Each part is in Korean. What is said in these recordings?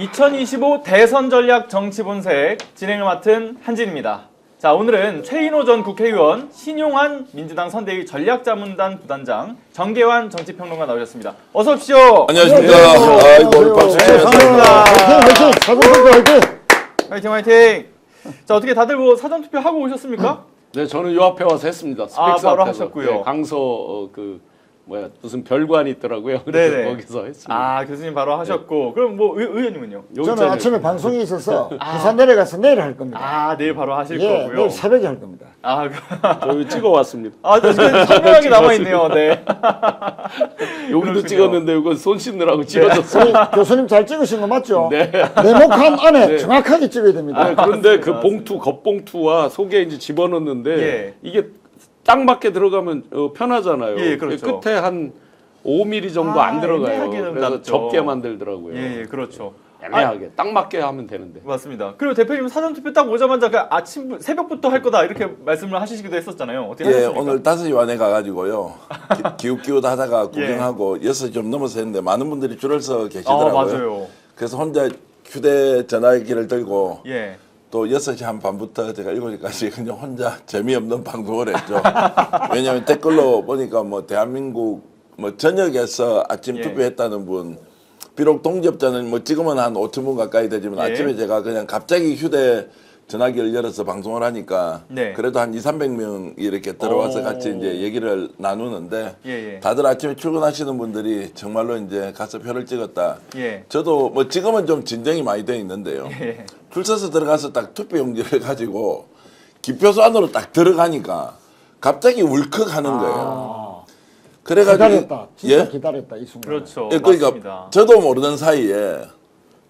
2025 대선 전략 정치 본색 진행을 맡은 한진입니다. 자, 오늘은 최인호 전 국회의원, 신용환 민주당 선대위 전략자문단 부단장, 정계환 정치평론가 나오셨습니다. 어서 오십시오. 안녕하십니까. 아이고, 오늘 박수 반갑습니다. 치면서. 화이팅 화이팅. 자, 어떻게 다들 뭐 사전 투표 하고 오셨습니까? 네, 저는 요 앞에 와서 했습니다. 스펙스 바로 앞에서. 하셨고요. 네, 강서 무슨 별관이 있더라고요. 그래서 네네. 거기서 했습니다. 교수님 바로 하셨고, 그럼 뭐 의원님은요? 저는 아침에 방송이 있어서 부산 내려가서 내일 할 겁니다. 내일 바로 하실 예, 거고요. 내일 새벽에 할 겁니다. 저희 찍어 왔습니다. 지금 선명하게 남아있네요. 네. 여기도 그렇군요. 찍었는데 이거 손 씻느라고 찍어졌어요. 우리 교수님 잘 찍으신 거 맞죠? 네. 네모칸 안에 네. 정확하게 찍어야 됩니다. 그런데 그 봉투, 겉봉투와 속에 이제 집어넣는데 예. 이게 딱 맞게 들어가면 편하잖아요. 예, 그렇죠. 끝에 한 5mm 정도 안 들어가요. 애매하게 그래서 남죠. 접게 만들더라고요. 예, 그렇죠. 애매하게 딱 맞게 하면 되는데. 맞습니다. 그리고 대표님 사전 투표 딱 오자마자 새벽부터 할 거다 이렇게 말씀을 하시기도 했었잖아요. 어떻게 예, 하셨습니까? 오늘 5시 반에 가가지고요. 기웃기웃 하다가 구경하고 6시 좀 넘어서 했는데 많은 분들이 줄을 서 계시더라고요. 맞아요. 그래서 혼자 휴대전화기를 들고 예. 또 6시 한 반부터 제가 7시까지 그냥 혼자 재미없는 방송을 했죠. 왜냐하면 댓글로 보니까 뭐 대한민국 뭐 전역에서 아침 예. 투표했다는 분, 비록 동접자는 뭐 지금은 한 5천 분 가까이 되지만 예. 아침에 제가 그냥 갑자기 휴대전화기를 열어서 방송을 하니까 네. 그래도 한 300명이 이렇게 들어와서 오. 같이 이제 얘기를 나누는데 예. 다들 아침에 출근하시는 분들이 정말로 이제 가서 표를 찍었다. 예. 저도 뭐 지금은 좀 진정이 많이 돼 있는데요. 예. 줄 서서 들어가서 딱 투표용지를 가지고 기표소 안으로 딱 들어가니까 갑자기 울컥 하는 거예요. 그래가지고 기다렸다. 진짜 예? 기다렸다 이 순간. 그렇죠. 예, 그러니까 맞습니다. 저도 모르는 사이에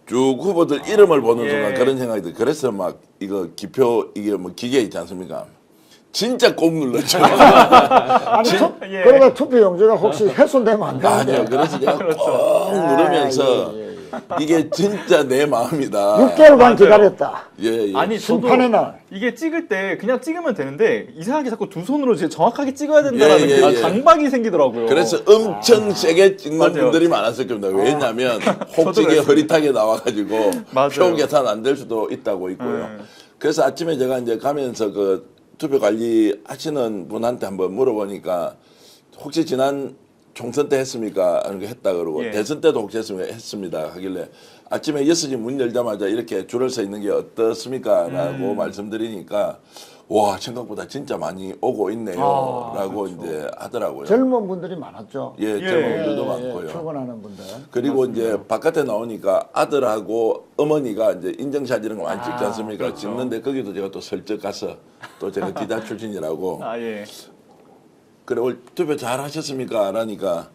쭉 후보들 이름을 보는 예. 순간 그런 생각이 들어요. 그래서 막 이거 기표 이게 뭐 기계 있지 않습니까? 진짜 꼭 눌렀죠. 아니 예. 그러다 투표용지가 혹시 훼손되면 안 되는데. 아니요. 그래서 제가 꼭 누르면서 예. 이게 진짜 내 마음이다. 6개월간 맞아요. 기다렸다. 예, 예. 아니 저도 심판의 날. 이게 찍을 때 그냥 찍으면 되는데 이상하게 자꾸 두 손으로 이제 정확하게 찍어야 된다는 예, 예, 예. 강박이 생기더라고요. 그래서 엄청 세게 찍는 맞아요. 분들이 많았을 겁니다. 왜냐하면 혹시게 그랬습니다. 흐릿하게 나와가지고 맞아요. 표 계산 안 될 수도 있다고 있고요. 그래서 아침에 제가 이제 가면서 그 투표 관리 하시는 분한테 한번 물어보니까 혹시 지난 총선 때 했습니까? 하는 거 했다 그러고 예. 대선 때도 혹시 했습니다 하길래 아침에 6시 문 열자마자 이렇게 줄을 서 있는 게 어떻습니까? 라고 말씀드리니까 와 생각보다 진짜 많이 오고 있네요 라고 이제 하더라고요. 젊은 분들이 많았죠. 예, 예. 젊은 분들도 예, 많고요. 출근하는 분들. 그리고 이제 바깥에 나오니까 아들하고 어머니가 이제 인증샷 이런 거 많이 찍지 않습니까? 그렇죠. 찍는데 거기도 제가 또 슬쩍 가서 또 제가 기자 출신이라고 예. 그래 오늘 투표 잘 하셨습니까? 라니까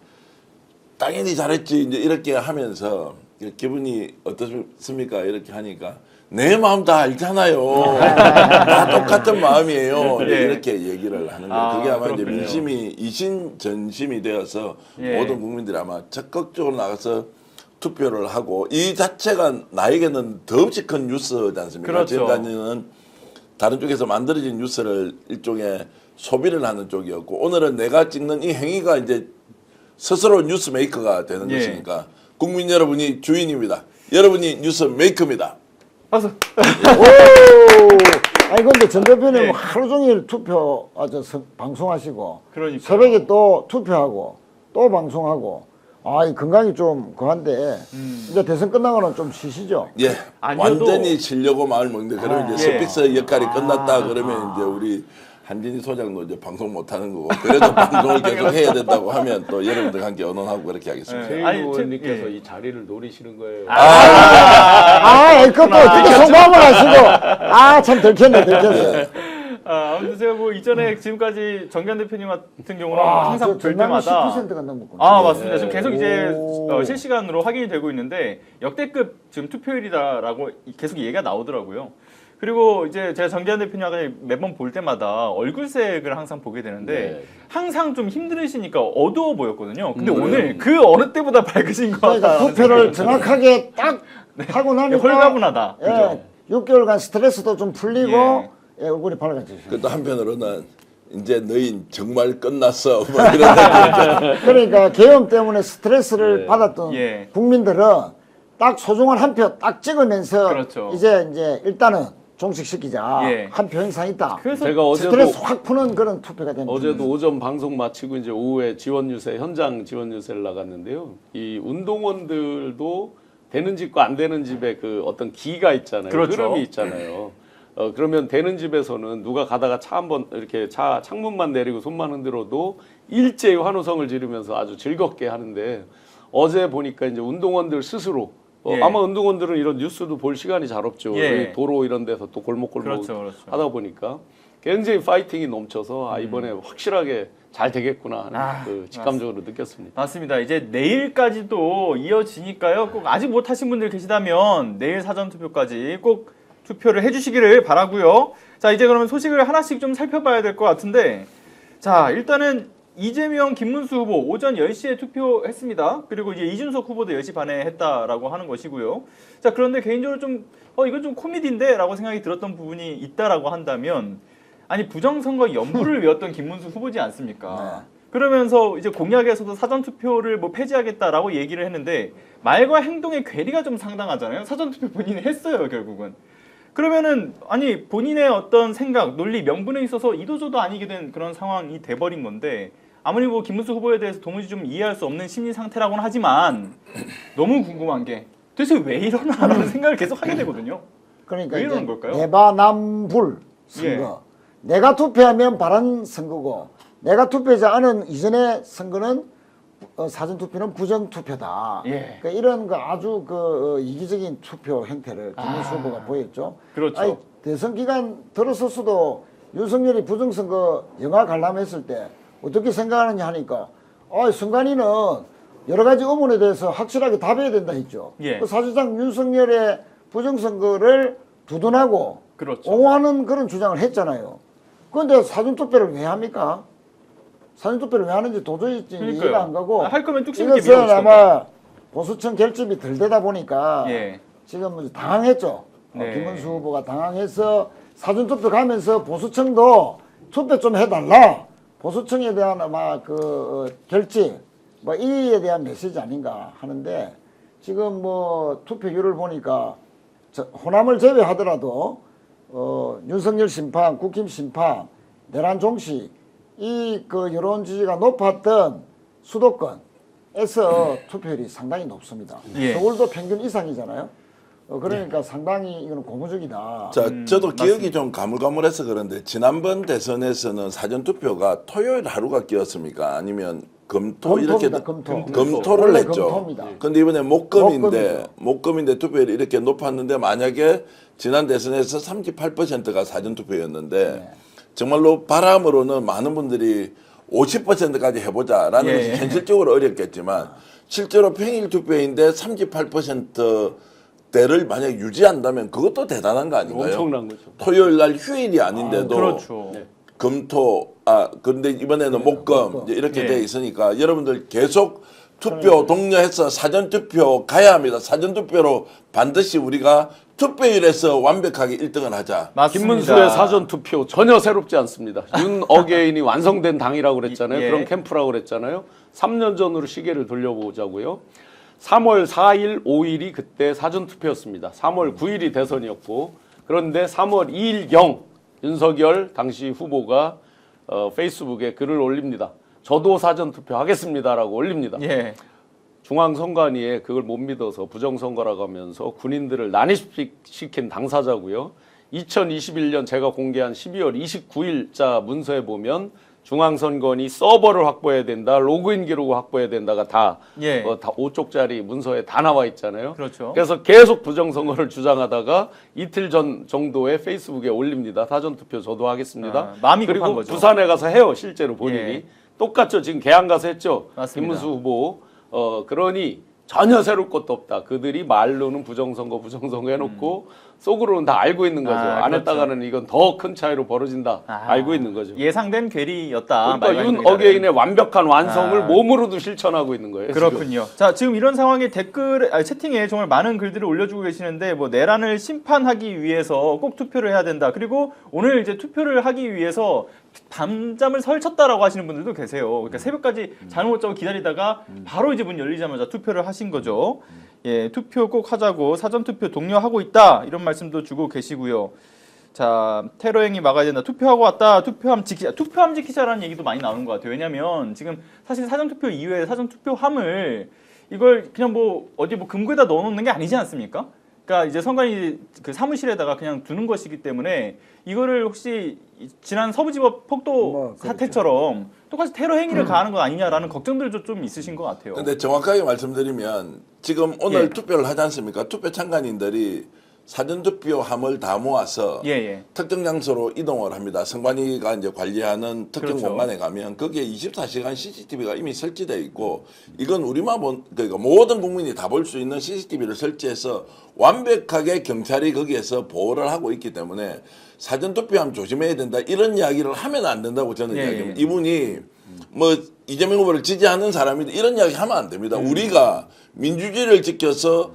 당연히 잘했지 이제 이렇게 하면서 기분이 어떻습니까? 이렇게 하니까 내 마음 다 알잖아요. 다 똑같은 마음이에요. 이제 예. 이렇게 얘기를 하는 거예요. 그게 아마 이제 그렇군요. 민심이 이신전심이 되어서 예. 모든 국민들이 아마 적극적으로 나가서 투표를 하고 이 자체가 나에게는 더없이 큰 뉴스지 않습니까? 그렇죠. 지금까지는 다른 쪽에서 만들어진 뉴스를 일종의 소비를 하는 쪽이었고 오늘은 내가 찍는 이 행위가 이제 스스로 뉴스 메이커가 되는 예. 것이니까 국민 여러분이 주인입니다. 여러분이 뉴스 메이커입니다. 박수. 오. 아니 근데 전 대표님 예. 하루 종일 투표 방송하시고 그러니까요. 새벽에 또 투표하고 또 방송하고 이 건강이 좀 그한데 이제 대선 끝나고는 좀 쉬시죠. 예, 아니어도- 완전히 쉬려고 마음을 먹는데 그러면 이제 예. 스픽서 역할이 끝났다 그러면 이제 우리 한진희 소장도 이제 방송 못 하는 거고 그래도 방송을 계속 해야 된다고 하면 또 여러분들과 함께 언론하고 그렇게 하겠습니다. 예. 최 아니, 의원님께서 예. 이 자리를 노리시는 거예요. 그것도 어떻게 성공을 하시고 참 들켰네. 아무튼 제가 뭐 이전에 지금까지 정기환 대표님 같은 경우는 항상 볼 전남이 때마다 10%가 넘었군요. 맞습니다. 지금 계속 이제 오. 실시간으로 확인이 되고 있는데 역대급 지금 투표율이다라고 계속 얘기가 나오더라고요. 그리고 이제 제가 정기환 대표님하고 매번 볼 때마다 얼굴색을 항상 보게 되는데 네. 항상 좀 힘들으시니까 어두워 보였거든요. 근데 오늘 그 어느 때보다 밝으신 것 그러니까 같아요. 투표를 정확하게 딱 하고 나니까 홀가분하다. 그죠? 6개월간 스트레스도 좀 풀리고 얼굴이 밝아지죠. 그또 한편으로는 이제 너희 정말 끝났어 뭐 이런 느낌. 그러니까 계엄 때문에 스트레스를 네. 받았던 예. 국민들은 딱 소중한 한 표 딱 찍으면서 그렇죠. 이제 일단은 종식시키자. 예. 한 표 행사 있다. 그래서 제가 어제도 스트레스 확 푸는 그런 투표가 됩니다. 어제도 오전 방송 마치고 이제 오후에 지원 유세 현장 지원 유세를 나갔는데요. 이 운동원들도 되는 집과 안 되는 집에 그 어떤 기가 있잖아요. 그렇죠. 흐름이 있잖아요. 그러면 되는 집에서는 누가 가다가 차 한번 이렇게 차 창문만 내리고 손만 흔들어도 일제히 환호성을 지르면서 아주 즐겁게 하는데 어제 보니까 이제 운동원들 스스로 예. 아마 운동원들은 이런 뉴스도 볼 시간이 잘 없죠. 예. 도로 이런 데서 또 골목골목 그렇죠. 하다 보니까 굉장히 파이팅이 넘쳐서 이번에 확실하게 잘 되겠구나 하는 그 직감적으로 느꼈습니다. 맞습니다. 이제 내일까지도 이어지니까요. 꼭 아직 못하신 분들 계시다면 내일 사전 투표까지 꼭 투표를 해주시기를 바라고요. 자, 이제 그러면 소식을 하나씩 좀 살펴봐야 될 것 같은데, 자, 일단은 이재명, 김문수 후보 오전 10시에 투표했습니다. 그리고 이제 이준석 후보도 10시 반에 했다라고 하는 것이고요. 자, 그런데 개인적으로 좀 이건 좀 코미디인데 라고 생각이 들었던 부분이 있다라고 한다면, 아니 부정선거 연부를 외웠던 김문수 후보지 않습니까? 그러면서 이제 공약에서도 사전 투표를 뭐 폐지하겠다라고 얘기를 했는데 말과 행동의 괴리가 좀 상당하잖아요. 사전 투표 본인이 했어요, 결국은. 그러면은 아니 본인의 어떤 생각, 논리, 명분에 있어서 이도저도 아니게 된 그런 상황이 돼버린 건데, 아무리 뭐 김문수 후보에 대해서 도무지 좀 이해할 수 없는 심리 상태라고는 하지만 너무 궁금한 게 도대체 왜 이러나라는 생각을 계속 하게 되거든요. 그러니까 왜 이제 이러는 걸까요? 내바남불 선거. 내가 투표하면 바른 선거고, 내가 투표하지 않은 이전의 선거는 사전 투표는 부정 투표다. 예. 그러니까 이런 거 아주 이기적인 투표 형태를 김문수 후보가 보였죠. 그렇죠. 아니, 대선 기간 들어섰어도 윤석열이 부정선거 영화 관람했을 때 어떻게 생각하느냐 하니까 선관위는 여러 가지 의문에 대해서 확실하게 답해야 된다 했죠. 예. 사실상 윤석열의 부정선거를 두둔하고 그렇죠. 옹호하는 그런 주장을 했잖아요. 그런데 사전투표를 왜 합니까? 사전투표를 왜 하는지 도저히 이해가 안 가고, 할 거면 뚝심 있게 이것은 밀어붙이던가. 아마 보수층 결집이 덜 되다 보니까 예. 지금 당황했죠. 네. 김문수 후보가 당황해서 사전투표 가면서 보수층도 투표 좀 해달라. 보수층에 대한 아마 결집, 이에 대한 메시지 아닌가 하는데, 지금 투표율을 보니까 호남을 제외하더라도 윤석열 심판, 국힘 심판, 내란 종식, 여론 지지가 높았던 수도권에서 투표율이 상당히 높습니다. 예. 서울도 평균 이상이잖아요. 그러니까 상당히 이거는 고무적이다. 자, 저도 기억이 좀 가물가물해서 그런데 지난번 대선에서는 사전투표가 토요일 하루가 끼었습니까? 아니면 금토 이렇게 금토를 원래 했죠. 금토입니다. 근데 이번에 목금인데 목금이죠. 목금인데 투표율이 이렇게 높았는데 만약에 지난 대선에서 38%가 사전투표였는데 정말로 바람으로는 많은 분들이 50%까지 해보자라는 예. 것이 현실적으로 어렵겠지만 실제로 평일 투표인데 38%대를 만약 유지한다면 그것도 대단한 거 아닌가요? 엄청난 거죠. 토요일 날 휴일이 아닌데도 그렇죠. 금토 근데 이번에는 목금 이제 이렇게 예. 돼 있으니까 여러분들 계속 투표 독려해서 사전 투표 가야 합니다. 사전 투표로 반드시 우리가 투표율에서 완벽하게 1등을 하자. 맞습니다. 김문수의 사전 투표 전혀 새롭지 않습니다. 윤 어게인이 완성된 당이라고 그랬잖아요. 예. 그런 캠프라고 그랬잖아요. 3년 전으로 시계를 돌려보자고요. 3월 4일, 5일이 그때 사전 투표였습니다. 3월 9일이 대선이었고, 그런데 3월 2일경 윤석열 당시 후보가 페이스북에 글을 올립니다. 저도 사전 투표하겠습니다라고 올립니다. 예. 중앙선관위에 그걸 못 믿어서 부정선거라고 하면서 군인들을 난입시킨 당사자고요. 2021년 제가 공개한 12월 29일자 문서에 보면 중앙선관위 서버를 확보해야 된다, 로그인 기록을 확보해야 된다가 다, 예. 다 5쪽짜리 문서에 다 나와 있잖아요. 그렇죠. 그래서 계속 부정선거를 주장하다가 이틀 전 정도에 페이스북에 올립니다. 사전투표 저도 하겠습니다. 마음이 급한 그리고 거죠. 부산에 가서 해요, 실제로 본인이. 예. 똑같죠. 지금 개항 가서 했죠. 맞습니다. 김문수 후보. 그러니 전혀 새로울 것도 없다. 그들이 말로는 부정선거 해놓고 속으로는 다 알고 있는 거죠. 안 그렇죠. 했다가는 이건 더 큰 차이로 벌어진다. 알고 있는 거죠. 예상된 괴리였다. 그러니까 윤 어게인의 완벽한 완성을 몸으로도 실천하고 있는 거예요. 그렇군요. 지금. 자, 지금 이런 상황에 채팅에 정말 많은 글들을 올려주고 계시는데, 내란을 심판하기 위해서 꼭 투표를 해야 된다. 그리고 오늘 이제 투표를 하기 위해서 밤잠을 설쳤다라고 하시는 분들도 계세요. 그러니까 새벽까지 잠을 못 자고 기다리다가 바로 이제 문 열리자마자 투표를 하신 거죠. 예, 투표 꼭 하자고 사전 투표 독려하고 있다 이런 말씀도 주고 계시고요. 자, 테러 행위 막아야 된다. 투표하고 왔다. 투표함 지키자. 투표함 지키자라는 얘기도 많이 나오는 것 같아요. 왜냐하면 지금 사실 사전 투표 이후에 사전 투표함을 이걸 그냥 뭐 어디 뭐 금고에다 넣어놓는 게 아니지 않습니까? 그러니까 이제 선관위 그 사무실에다가 그냥 두는 것이기 때문에 이거를 혹시 지난 서부지법 폭도 뭐, 그렇죠. 사태처럼 똑같이 테러 행위를 가하는 거 아니냐라는 걱정들도 좀 있으신 것 같아요. 근데 정확하게 말씀드리면 지금 오늘 예. 투표를 하지 않습니까? 투표 참관인들이 사전투표함을 다 모아서 예, 예. 특정 장소로 이동을 합니다. 선관위가 이제 관리하는 특정 그렇죠. 공간에 가면 거기에 24시간 CCTV가 이미 설치되어 있고 이건 우리만 그러니까 모든 국민이 다 볼 수 있는 CCTV를 설치해서 완벽하게 경찰이 거기에서 보호를 하고 있기 때문에 사전투표함 조심해야 된다 이런 이야기를 하면 안 된다고 저는 예, 이야기합니다. 예. 이분이 뭐 이재명 후보를 지지하는 사람인데 이런 이야기 하면 안 됩니다. 우리가 민주주의를 지켜서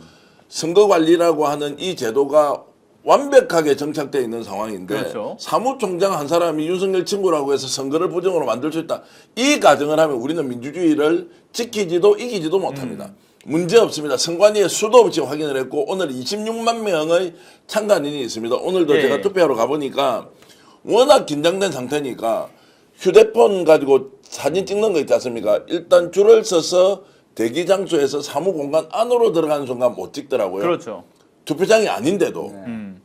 선거관리라고 하는 이 제도가 완벽하게 정착되어 있는 상황인데 그렇죠. 사무총장 한 사람이 윤석열 친구라고 해서 선거를 부정으로 만들 수 있다. 이 가정을 하면 우리는 민주주의를 지키지도 이기지도 못합니다. 문제 없습니다. 선관위에 수도 없이 확인을 했고 오늘 26만 명의 참관인이 있습니다. 오늘도 예. 제가 투표하러 가보니까 워낙 긴장된 상태니까 휴대폰 가지고 사진 찍는 거 있지 않습니까? 일단 줄을 서서 대기 장소에서 사무공간 안으로 들어가는 순간 못 찍더라고요. 그렇죠. 투표장이 아닌데도 음.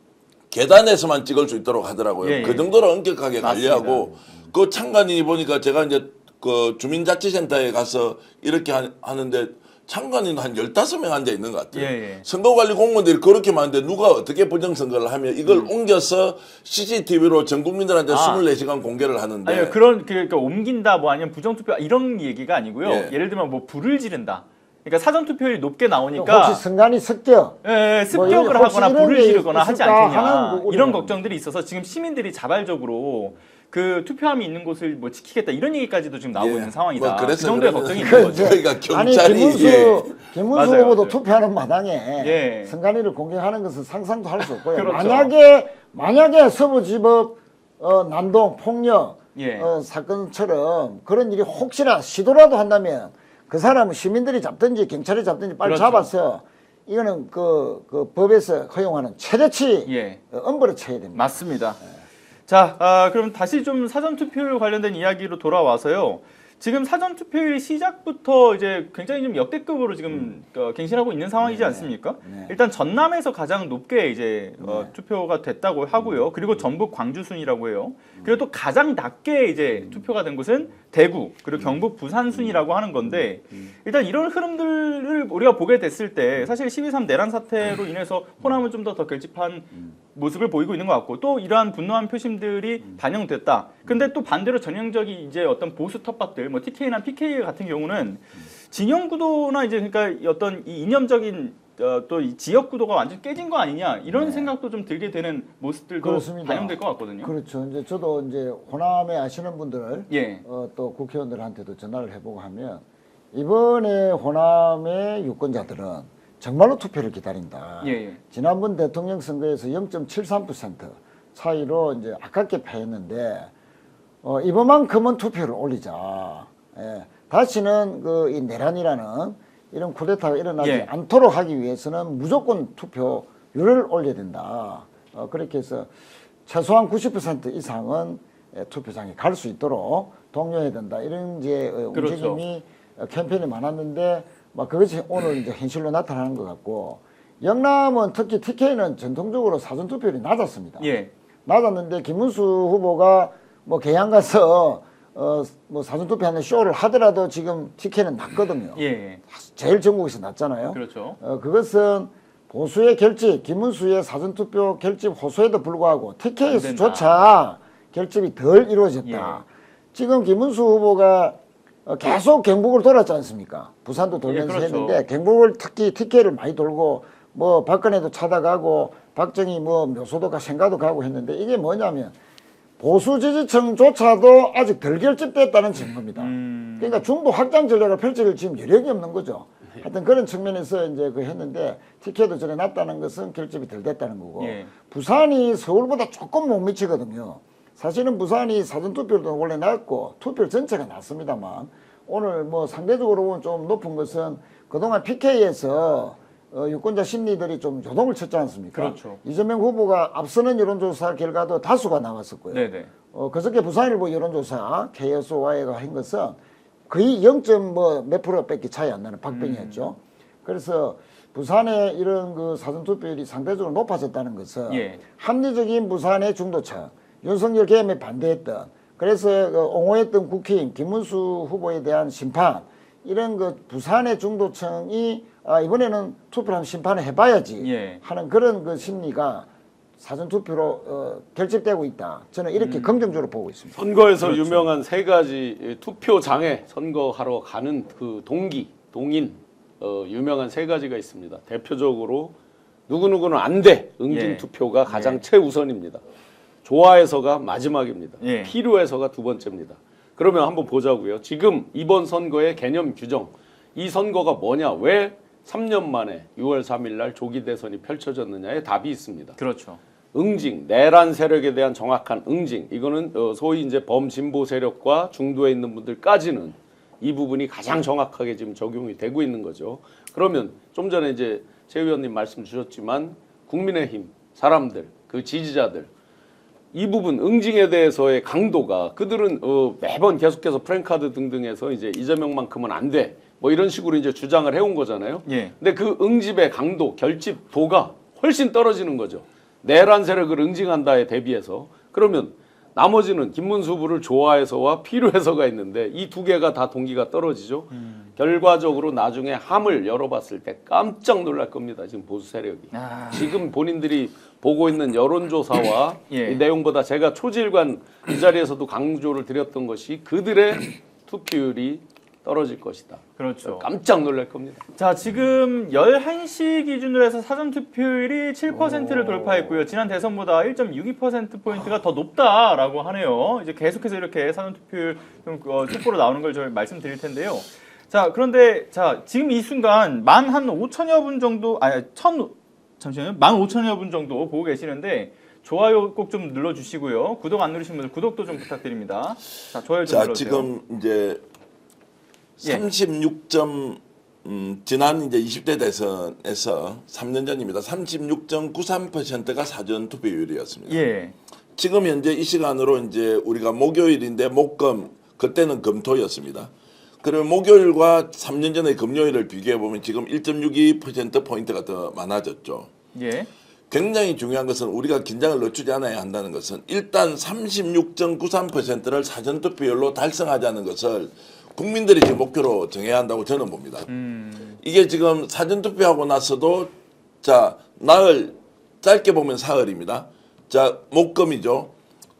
계단에서만 찍을 수 있도록 하더라고요. 예, 예. 그 정도로 엄격하게 맞습니다. 관리하고 그 참관인이 보니까 제가 이제 그 주민자치센터에 가서 이렇게 하는데 참관인 한 15명 앉아 있는 것 같아요. 예, 예. 선거관리 공무원들이 그렇게 많은데 누가 어떻게 부정선거를 하면 이걸 옮겨서 CCTV로 전 국민들한테 24시간 공개를 하는데 아니 그런 그러니까 옮긴다 뭐 아니면 부정투표 이런 얘기가 아니고요. 예. 예를 들면 뭐 불을 지른다. 그러니까 사전 투표율이 높게 나오니까 혹시 선관위 습격 예, 습격을 뭐 혹시 하거나 이런 불을 게 지르거나 하지 있을까 않겠냐 하는 거 이런 우려는. 걱정들이 있어서 지금 시민들이 자발적으로 그 투표함이 있는 곳을 뭐 지키겠다 이런 얘기까지도 지금 나오고 예. 있는 상황이다. 뭐 그 그래서 정도의 그러면 걱정이 그 있는 거죠. 저희가 아니 경찰이 김문수 맞아요, 후보도 맞아요. 투표하는 마당에 예. 선관위를 공개하는 것은 상상도 할 수 없고요. 그렇죠. 만약에 서부지법 난동 폭력 예. 사건처럼 그런 일이 혹시나 시도라도 한다면 그 사람은 시민들이 잡든지 경찰이 잡든지 빨리 그렇죠. 잡아서 이거는 그 법에서 허용하는 최대치 예. 엄벌을 쳐야 됩니다. 맞습니다. 자, 그럼 다시 좀 사전 투표율 관련된 이야기로 돌아와서요. 지금 사전 투표율이 시작부터 이제 굉장히 좀 역대급으로 지금 갱신하고 있는 상황이지 않습니까? 네. 일단 전남에서 가장 높게 이제 투표가 됐다고 하고요. 그리고 전북 광주 순이라고 해요. 그리고 또 가장 낮게 이제 투표가 된 곳은 대구 그리고 경북 부산 순이라고 하는 건데 일단 이런 흐름들을 우리가 보게 됐을 때 사실 12.3 내란 사태로 인해서 호남은 좀 더 결집한 모습을 보이고 있는 것 같고 또 이러한 분노한 표심들이 반영됐다. 근데 또 반대로 전형적인 이제 어떤 보수 텃밭들 뭐 TK나 PK 같은 경우는 진영 구도나 이제 그러니까 어떤 이 이념적인 또 이 지역 구도가 완전 깨진 거 아니냐 이런 생각도 좀 들게 되는 모습들도 그렇습니다. 반영될 것 같거든요. 그렇죠. 이제 저도 이제 호남에 아시는 분들 예. 또 국회의원들한테도 전화를 해보고 하면 이번에 호남의 유권자들은 정말로 투표를 기다린다. 예, 예. 지난번 대통령 선거에서 0.73% 차이로 이제 아깝게 패했는데 이번만큼은 투표를 올리자. 예. 다시는 그 이 내란이라는 이런 쿠데타가 일어나지 예. 않도록 하기 위해서는 무조건 투표율을 올려야 된다. 그렇게 해서 최소한 90% 이상은 투표장에 갈 수 있도록 독려해야 된다. 이런 이제 그렇죠. 움직임이 캠페인이 많았는데 막 그것이 오늘 이제 현실로 나타나는 것 같고 영남은 특히 TK는 전통적으로 사전 투표율이 낮았습니다. 예. 낮았는데 김문수 후보가 뭐 개항 가서 뭐 사전 투표하는 쇼를 하더라도 지금 TK는 낮거든요. 예. 제일 전국에서 낮잖아요. 그렇죠. 그것은 보수의 결집, 김문수의 사전 투표 결집 호소에도 불구하고 TK에서조차 결집이 덜 이루어졌다. 예. 지금 김문수 후보가 계속 경북을 돌았지 않습니까? 부산도 돌면서 그렇죠. 했는데 경북을 특히 TK를 많이 돌고 뭐 박근혜도 찾아가고 박정희 뭐 묘소도 생가도 가고 했는데 이게 뭐냐면 보수 지지층조차도 아직 덜 결집됐다는 증거입니다. 그러니까 중도 확장 전략을 펼칠 지금 여력이 없는 거죠. 하여튼 그런 측면에서 이제 그 했는데 TK도 전에 났다는 것은 결집이 덜 됐다는 거고 예. 부산이 서울보다 조금 못 미치거든요. 사실은 부산이 사전투표도 원래 낮고 투표 전체가 낮습니다만 오늘 뭐 상대적으로 보면 좀 높은 것은 그동안 PK에서 유권자 심리들이 좀 요동을 쳤지 않습니까? 그렇죠. 이재명 후보가 앞서는 여론조사 결과도 다수가 나왔었고요. 네네. 그저께 부산일보 여론조사 KSOI가 한 것은 거의 0.몇 프로밖에 차이 안 나는 박빙이었죠. 그래서 부산의 이런 그 사전투표율이 상대적으로 높아졌다는 것은 예. 합리적인 부산의 중도층, 윤석열 계엄에 반대했던 그래서 그 옹호했던 국회의원 김문수 후보에 대한 심판 이런 그 부산의 중도층이 이번에는 투표를 한번 심판을 해봐야지 예. 하는 그런 그 심리가 사전투표로 결집되고 있다. 저는 이렇게 긍정적으로 보고 있습니다. 선거에서 유명한 세 가지 투표장에 선거하러 가는 그 동인 유명한 세 가지가 있습니다. 대표적으로 누구누구는 안 돼. 응징 예. 투표가 가장 최우선입니다. 좋아해서가 마지막입니다. 예. 필요해서가 두 번째입니다. 그러면 한번 보자고요. 지금 이번 선거의 개념 규정. 이 선거가 뭐냐? 왜 3년 만에 6월 3일 날 조기 대선이 펼쳐졌느냐에 답이 있습니다. 그렇죠. 응징, 내란 세력에 대한 정확한 응징. 이거는 소위 이제 범진보 세력과 중도에 있는 분들까지는 이 부분이 가장 정확하게 지금 적용이 되고 있는 거죠. 그러면 좀 전에 이제 최 의원님 말씀 주셨지만 국민의힘 사람들, 그 지지자들 이 부분 응징에 대해서의 강도가 그들은 매번 계속해서 프랭카드 등등해서 이제 이재명만큼은 안 돼. 뭐 이런 식으로 이제 주장을 해온 거잖아요. 예. 근데 그 응집의 강도, 결집도가 훨씬 떨어지는 거죠. 내란 세력을 응징한다에 대비해서. 그러면 나머지는 김문수 후보를 좋아해서와 필요해서가 있는데 이 두 개가 다 동기가 떨어지죠. 결과적으로 나중에 함을 열어봤을 때 깜짝 놀랄 겁니다. 지금 보수 세력이. 지금 본인들이 보고 있는 여론조사와 예. 이 내용보다 제가 초질관 이 자리에서도 강조를 드렸던 것이 그들의 투표율이 떨어질 것이다. 그렇죠. 깜짝 놀랄 겁니다. 자, 지금 11시 기준으로 해서 사전투표율이 7%를 돌파했고요. 지난 대선보다 1.62%포인트가 더 높다라고 하네요. 이제 계속해서 이렇게 사전투표율 좀 촛불로 나오는 걸 저희 말씀드릴 텐데요. 자, 그런데 자, 지금 이 순간 만 한 5천여 분 정도, 잠시만요. 15,000여 분 정도 보고 계시는데 좋아요 꼭 좀 눌러주시고요. 구독 안 누르신 분들 구독도 좀 부탁드립니다. 자, 좋아요 좀 자, 눌러주세요. 지금 이제 예. 36점 지난 이제 20대 대선에서 3년 전입니다. 36.93%가 사전 투표율이었습니다. 예. 지금 현재 이 시간으로 이제 우리가 목요일인데 목금 그때는 금토였습니다. 그러면 목요일과 3년 전의 금요일을 비교해 보면 지금 1.62% 포인트가 더 많아졌죠. 예. 굉장히 중요한 것은 우리가 긴장을 늦추지 않아야 한다는 것은 일단 36.93%를 사전투표율로 달성하자는 것을 국민들이 지금 목표로 정해야 한다고 저는 봅니다. 이게 지금 사전투표하고 나서도 자 나흘 짧게 보면 사흘입니다. 자 목금이죠.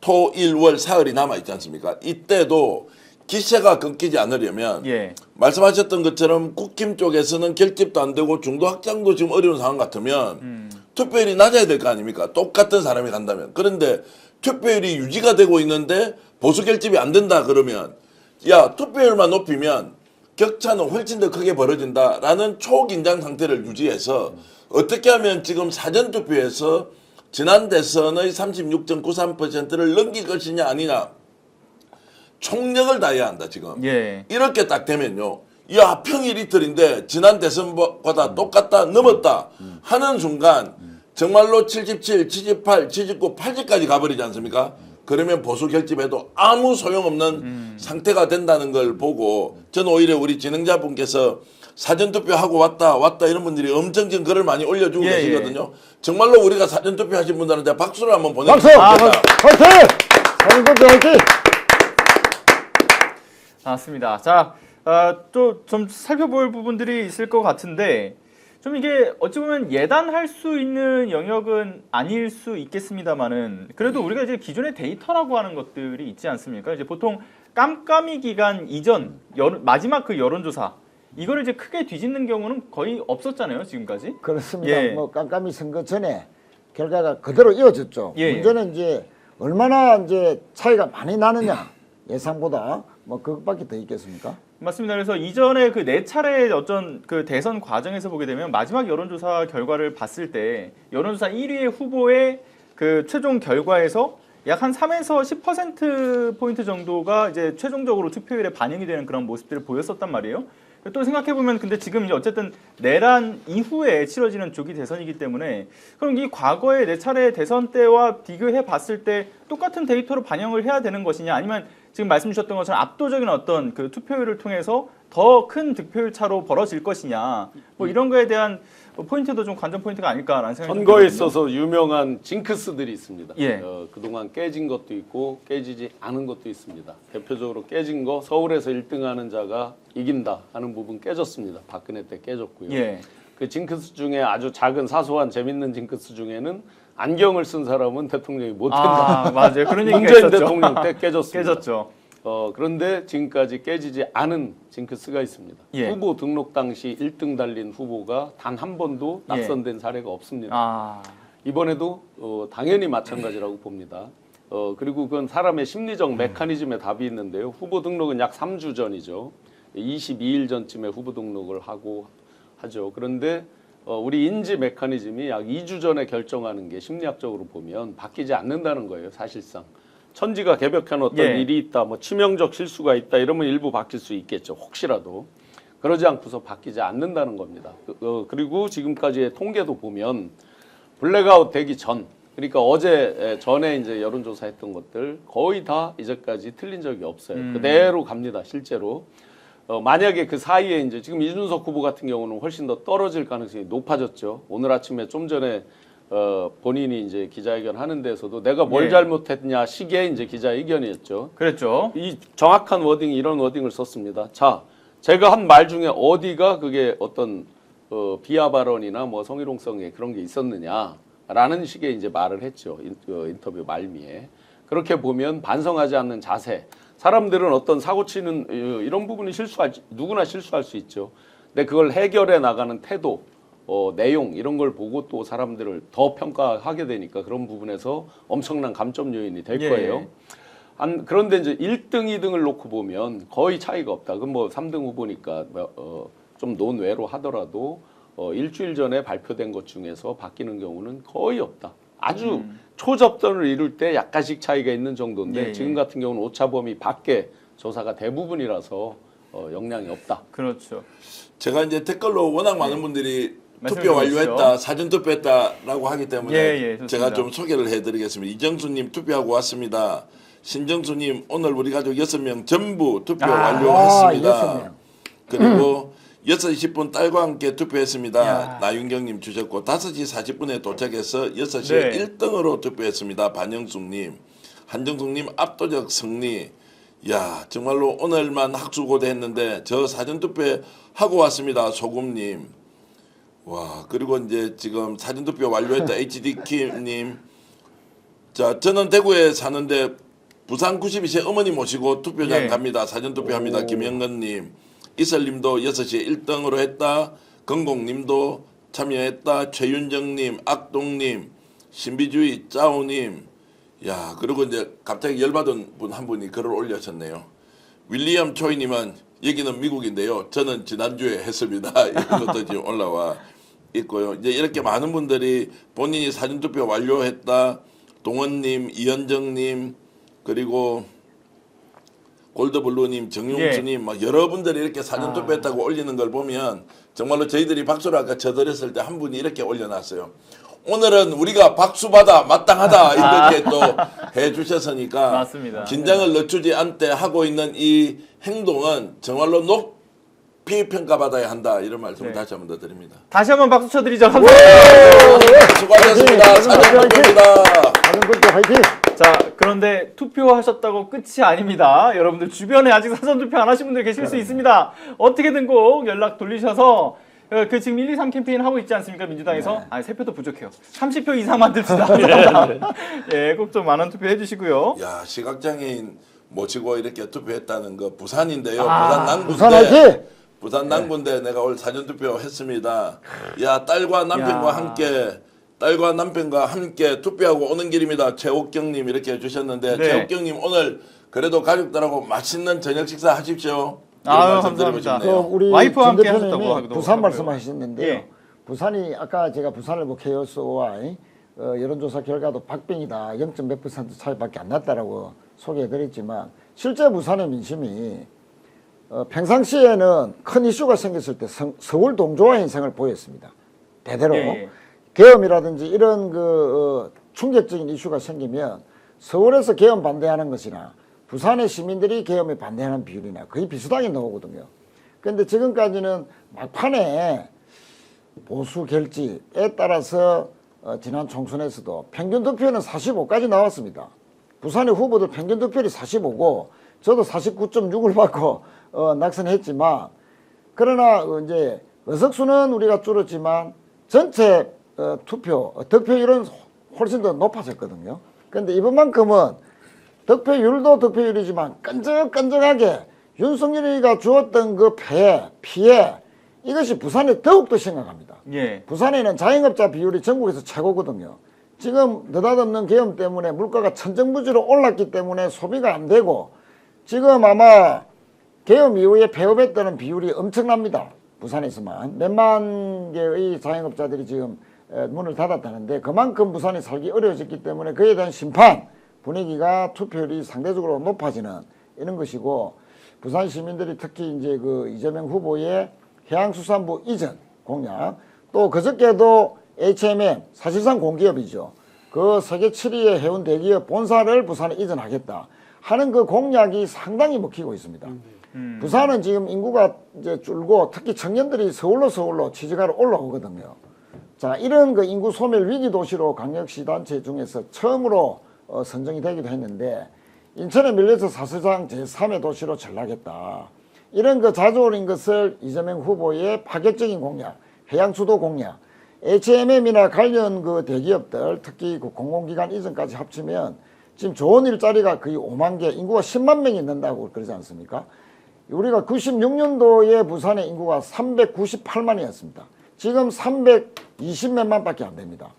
토, 일, 월, 사흘이 남아있지 않습니까? 이때도 기세가 끊기지 않으려면 예. 말씀하셨던 것처럼 국힘 쪽에서는 결집도 안 되고 중도 확장도 지금 어려운 상황 같으면 투표율이 낮아야 될 거 아닙니까? 똑같은 사람이 간다면. 그런데 투표율이 유지가 되고 있는데 보수 결집이 안 된다 그러면 야 투표율만 높이면 격차는 훨씬 더 크게 벌어진다라는 초긴장 상태를 유지해서 어떻게 하면 지금 사전투표에서 지난 대선의 36.93%를 넘길 것이냐 아니냐 총력을 다해야 한다 지금. 예. 이렇게 딱 되면요. 야 평일 이틀인데 지난 대선보다 똑같다 넘었다 하는 순간 정말로 77, 78, 79, 80까지 가버리지 않습니까? 그러면 보수 결집에도 아무 소용없는 상태가 된다는 걸 보고 저는 오히려 우리 진행자분께서 사전투표하고 왔다 이런 분들이 엄청 지금 글을 많이 올려주고 예, 계시거든요. 정말로 우리가 사전투표 하신 분들한테 박수를 한번 박수! 보내드리겠습니다. 화이팅! 사전투표 화이팅! 맞습니다. 자, 또 좀 살펴볼 부분들이 있을 것 같은데 좀 이게 어찌 보면 예단할 수 있는 영역은 아닐 수 있겠습니다만은 그래도 우리가 이제 기존의 데이터라고 하는 것들이 있지 않습니까? 이제 보통 깜깜이 기간 이전 마지막 그 여론조사 이거를 이제 크게 뒤집는 경우는 거의 없었잖아요, 지금까지. 그렇습니다. 예. 뭐 깜깜이 선거 전에 결과가 그대로 이어졌죠. 예, 문제는 이제 얼마나 이제 차이가 많이 나느냐 예상보다 뭐 그것밖에 더 있겠습니까? 맞습니다. 그래서 이전에 그 네 차례 어떤 그 대선 과정에서 보게 되면 마지막 여론조사 결과를 봤을 때 여론조사 1위의 후보의 그 최종 결과에서 약 한 3에서 10% 포인트 정도가 이제 최종적으로 투표율에 반영이 되는 그런 모습들을 보였었단 말이에요. 또 생각해보면 근데 지금 이제 어쨌든 내란 이후에 치러지는 조기 대선이기 때문에 그럼 이 과거의 네 차례 대선 때와 비교해 봤을 때 똑같은 데이터로 반영을 해야 되는 것이냐 아니면 지금 말씀 주셨던 것처럼 압도적인 어떤 그 투표율을 통해서 더 큰 득표율 차로 벌어질 것이냐 뭐 이런 거에 대한 포인트도 좀 관전 포인트가 아닐까라는 생각이 선거에 들거든요. 있어서 유명한 징크스들이 있습니다. 예. 그동안 깨진 것도 있고 깨지지 않은 것도 있습니다. 대표적으로 깨진 거 서울에서 1등하는 자가 이긴다 하는 부분 깨졌습니다. 박근혜 때 깨졌고요. 예. 그 징크스 중에 아주 작은 사소한 재밌는 징크스 중에는 안경을 쓴 사람은 대통령이 못 된다. 아 맞아요. 그런 얘기가 문재인 있었죠. 대통령 때 깨졌습니다. 깨졌죠. 그런데 지금까지 깨지지 않은 징크스가 있습니다. 예. 후보 등록 당시 1등 달린 후보가 단 한 번도 예. 낙선된 사례가 없습니다. 아 이번에도 당연히 마찬가지라고 봅니다. 그리고 그건 사람의 심리적 메커니즘에 답이 있는데요. 후보 등록은 약 3주 전이죠. 22일 전쯤에 후보 등록을 하죠. 그런데 우리 인지 메커니즘이 약 2주 전에 결정하는 게 심리학적으로 보면 바뀌지 않는다는 거예요. 사실상. 천지가 개벽한 어떤 예. 일이 있다, 뭐 치명적 실수가 있다 이러면 일부 바뀔 수 있겠죠. 혹시라도. 그러지 않고서 바뀌지 않는다는 겁니다. 그리고 지금까지의 통계도 보면 블랙아웃 되기 전, 그러니까 어제 전에 이제 여론조사했던 것들 거의 다 이제까지 틀린 적이 없어요. 그대로 갑니다, 실제로. 만약에 그 사이에 이제 지금 이준석 후보 같은 경우는 훨씬 더 떨어질 가능성이 높아졌죠. 오늘 아침에 좀 전에 본인이 이제 기자회견 하는 데서도 내가 뭘 예. 잘못했냐 식의 이제 기자회견이었죠. 그랬죠. 이 정확한 워딩 이런 워딩을 썼습니다. 자, 제가 한 말 중에 어디가 그게 어떤 비하 발언이나 뭐 성희롱성의 그런 게 있었느냐라는 식의 이제 말을 했죠. 인터뷰 말미에. 그렇게 보면 반성하지 않는 자세. 사람들은 어떤 사고 치는 이런 부분이 누구나 실수할 수 있죠. 근데 그걸 해결해 나가는 태도, 내용 이런 걸 보고 또 사람들을 더 평가하게 되니까 그런 부분에서 엄청난 감점 요인이 될 예. 거예요. 그런데 이제 1등, 2등을 놓고 보면 거의 차이가 없다. 그럼 뭐 3등 후보니까 좀 논외로 하더라도 일주일 전에 발표된 것 중에서 바뀌는 경우는 거의 없다. 아주 초접전을 이룰 때 약간씩 차이가 있는 정도인데 예, 예. 지금 같은 경우는 오차 범위 밖에 조사가 대부분이라서 영향이 없다. 그렇죠. 제가 이제 댓글로 워낙 많은 분들이 말씀해 투표 주시죠. 완료했다, 사전 투표했다라고 하기 때문에 예, 좋습니다. 제가 좀 소개를 해드리겠습니다. 이정수님 투표하고 왔습니다. 신정수님 오늘 우리 가족 6명 전부 투표 완료했습니다. 6명. 그리고 6시 10분 딸과 함께 투표했습니다. 야. 나윤경님 주셨고 5시 40분에 도착해서 6시에 네. 1등으로 투표했습니다. 반영숙님, 한정숙님 압도적 승리. 야 정말로 오늘만 학수고대했는데 저 사전투표 하고 왔습니다. 소금님. 와 그리고 이제 지금 사전투표 완료했다 HD킴님. 자 저는 대구에 사는데 부산 92세 어머니 모시고 투표장 예. 갑니다. 사전투표합니다. 김영건님. 이설님도 6시에 1등으로 했다. 건공님도 참여했다. 최윤정님, 악동님, 신비주의 짜오님. 야 그리고 이제 갑자기 열받은 분 한 분이 글을 올려셨네요. 윌리엄 초이님은 여기는 미국인데요. 저는 지난주에 했습니다. 이런 것도 지금 올라와 있고요. 이제 이렇게 많은 분들이 본인이 사전투표 완료했다. 동원님, 이현정님, 그리고 골드블루님, 정용수님, 막 여러분들이 이렇게 사전투표했다고 올리는 걸 보면 정말로 저희들이 박수를 아까 쳐드렸을 때 한 분이 이렇게 올려놨어요. 오늘은 우리가 박수 받아 마땅하다 이렇게 또 해주셨으니까 맞습니다. 긴장을 늦추지 않되 하고 있는 이 행동은 정말로 높이 평가받아야 한다 이런 말씀을 네. 다시 한 번 더 드립니다. 다시 한번 박수 쳐드리죠. 감사합니다. 수고하셨습니다. 사전투표입니다. 사전투표 화이팅! 자, 그런데 투표하셨다고 끝이 아닙니다. 여러분들 주변에 아직 사전투표 안 하신 분들 계실 수 있습니다. 어떻게든 꼭 연락 돌리셔서 그 지금 1, 2, 3 캠페인 하고 있지 않습니까? 민주당에서. 아니, 3표도 부족해요. 30표 이상 만듭시다. 예, 꼭 좀 많은 투표 해주시고요. 야 시각장애인 모시고 이렇게 투표했다는 거 부산인데요. 아, 부산 남구인데 부산 화이팅! 부산 남구인데 내가 오늘 사전투표 했습니다. 야 딸과 남편과 함께 투표하고 오는 길입니다. 최옥경님 이렇게 해주셨는데 네. 최옥경님 오늘 그래도 가족들하고 맛있는 저녁 식사 하십시오. 아유, 이런 말씀 드리고 감사합니다. 싶네요. 우리 와이프와 전 함께 대표님이 하셨다고 하기도 부산 하고요. 말씀하셨는데요. 예. 부산이 아까 제가 부산일보 케이오스와 여론조사 결과도 박빙이다. 0.몇 % 차이밖에 안 났다라고 소개해드렸지만 실제 부산의 민심이 평상시에는 큰 이슈가 생겼을 때 서울 동조화 현상을 보였습니다. 대대로 예. 계엄이라든지 이런 충격적인 이슈가 생기면 서울에서 계엄 반대하는 것이나 부산의 시민들이 계엄에 반대하는 비율이나 거의 비슷하게 나오거든요. 그런데 지금까지는 막판에 보수 결집에 따라서 지난 총선에서도 평균 득표는 45까지 나왔습니다. 부산의 후보들 평균 득표율이 45고 저도 49.6을 받고 낙선했지만, 그러나 이제 의석수는 우리가 줄었지만 전체 득표율은 훨씬 더 높아졌거든요. 그런데 이번만큼은 득표율도 득표율이지만 끈적끈적하게 윤석열이가 주었던 그 피해 이것이 부산에 더욱더 심각합니다. 예. 부산에는 자영업자 비율이 전국에서 최고거든요. 지금 느닷없는 계엄 때문에 물가가 천정부지로 올랐기 때문에 소비가 안 되고, 지금 아마 계엄 이후에 폐업했다는 비율이 엄청납니다. 부산에서만 몇만 개의 자영업자들이 지금 문을 닫았다는데, 그만큼 부산이 살기 어려워졌기 때문에 그에 대한 심판 분위기가 투표율이 상대적으로 높아지는 이런 것이고, 부산 시민들이 특히 이제 그 이재명 후보의 해양수산부 이전 공약, 또 그저께도 HMM 사실상 공기업이죠. 그 세계 7위의 해운 대기업 본사를 부산에 이전하겠다 하는 그 공약이 상당히 먹히고 있습니다. 부산은 지금 인구가 이제 줄고 특히 청년들이 서울로 취직하러 올라오거든요. 자, 이런 그 인구 소멸 위기 도시로 강력시 단체 중에서 처음으로 선정이 되기도 했는데, 인천에 밀려서 사실상 제3의 도시로 전락했다. 이런 그 자조어린 것을 이재명 후보의 파격적인 공약, 해양수도 공약, HMM이나 관련 그 대기업들, 특히 그 공공기관 이전까지 합치면 지금 좋은 일자리가 거의 5만 개, 인구가 10만 명이 는다고 그러지 않습니까? 우리가 96년도에 부산의 인구가 398만이었습니다. 지금 320몇만 밖에 안 됩니다.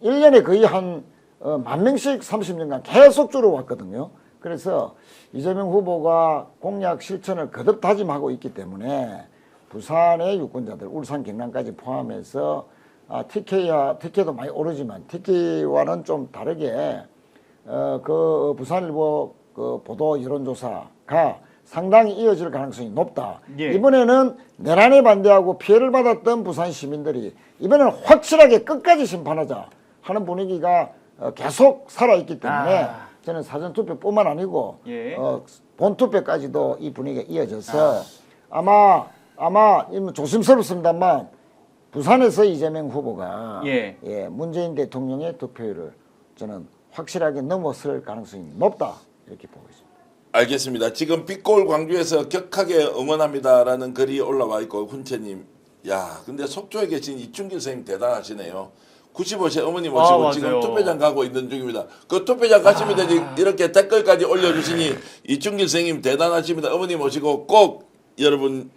1년에 거의 한 10,000명씩 30년간 계속 줄어왔거든요. 그래서 이재명 후보가 공약 실천을 거듭 다짐하고 있기 때문에 부산의 유권자들, 울산, 경남까지 포함해서 TK도 많이 오르지만 TK와는 좀 다르게 그 부산일보 그 보도 여론조사가 상당히 이어질 가능성이 높다. 예. 이번에는 내란에 반대하고 피해를 받았던 부산 시민들이 이번에는 확실하게 끝까지 심판하자 하는 분위기가 계속 살아있기 때문에 저는 사전투표뿐만 아니고 예. 본투표까지도 이 분위기가 이어져서 아마 조심스럽습니다만 부산에서 이재명 후보가 예. 문재인 대통령의 득표율을 저는 확실하게 넘어설 가능성이 높다 이렇게 보고 있습니다. 알겠습니다. 지금 빛골 광주에서 격하게 응원합니다라는 글이 올라와 있고, 훈채님, 야, 근데 속초에 계신 이충길 선생님 대단하시네요. 95세 어머니 모시고 맞아요. 지금 투표장 가고 있는 중입니다. 그 투표장 가시면 되지. 이렇게 댓글까지 올려주시니 이충길 선생님 대단하십니다. 어머니 모시고 꼭 여러분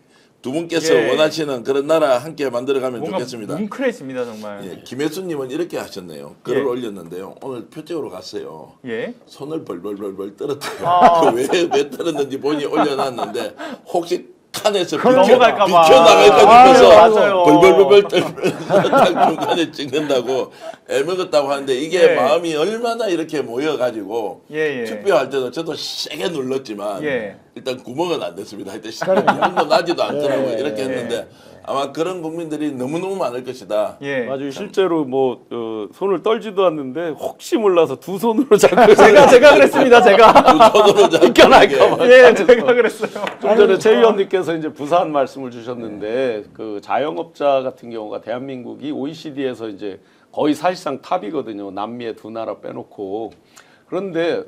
두 분께서 예. 원하시는 그런 나라 함께 만들어가면 뭔가 좋겠습니다. 뭉클해집니다 정말. 예, 김혜수님은 이렇게 하셨네요. 글을 예. 올렸는데요. 오늘 표적으로 갔어요. 예. 손을 벌벌벌벌 떨었대요. 아. 왜 떨었는지 본인이 올려놨는데 혹시 칸에서 넘어갈까 봐. 비켜나갈까 싶어서 맞아요. 벌벌벌벌 떨면서 딱 중간에 찍는다고 애먹었다고 하는데, 이게 예. 마음이 얼마나 이렇게 모여가지고 예. 투표할 때도 저도 세게 눌렀지만 예. 일단 구멍은 안 됐습니다. 하여튼 기분도 나지도 않더라고요. 이렇게 했는데 아마 그런 국민들이 너무너무 많을 것이다. 예. 맞아요. 실제로 뭐 손을 떨지도 않는데 혹시 몰라서 두 손으로 잡고 제가 그랬습니다. 제가. 두 손으로 잡고 비껴날까 봐. 예, 제가 그랬어요. 좀 전에 최 의원님께서 이제 부산 말씀을 주셨는데, 그 자영업자 같은 경우가 대한민국이 OECD에서 이제 거의 사실상 탑이거든요. 남미의 두 나라 빼놓고. 그런데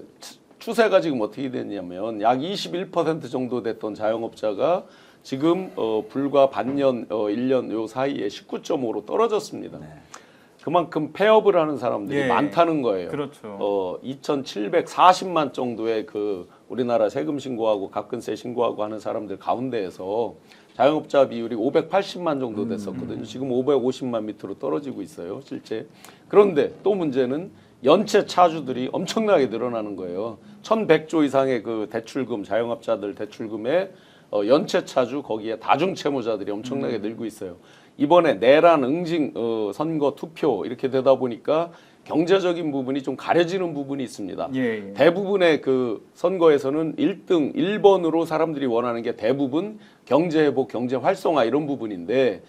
추세가 지금 어떻게 됐냐면 약 21% 정도 됐던 자영업자가 지금 불과 반년, 1년 요 사이에 19.5로 떨어졌습니다. 그만큼 폐업을 하는 사람들이 예. 많다는 거예요. 그렇죠. 2,740만 정도의 그 우리나라 세금 신고하고 가끔세 신고하고 하는 사람들 가운데에서 자영업자 비율이 580만 정도 됐었거든요. 지금 550만 밑으로 떨어지고 있어요, 실제. 그런데 또 문제는 연체 차주들이 엄청나게 늘어나는 거예요. 1,100조 이상의 그 대출금, 자영업자들 대출금에 연체 차주, 거기에 다중채무자들이 엄청나게 늘고 있어요. 이번에 내란, 응징, 선거, 투표 이렇게 되다 보니까 경제적인 부분이 좀 가려지는 부분이 있습니다. 예. 대부분의 그 선거에서는 1등, 1번으로 사람들이 원하는 게 대부분 경제 회복, 경제 활성화 이런 부분인데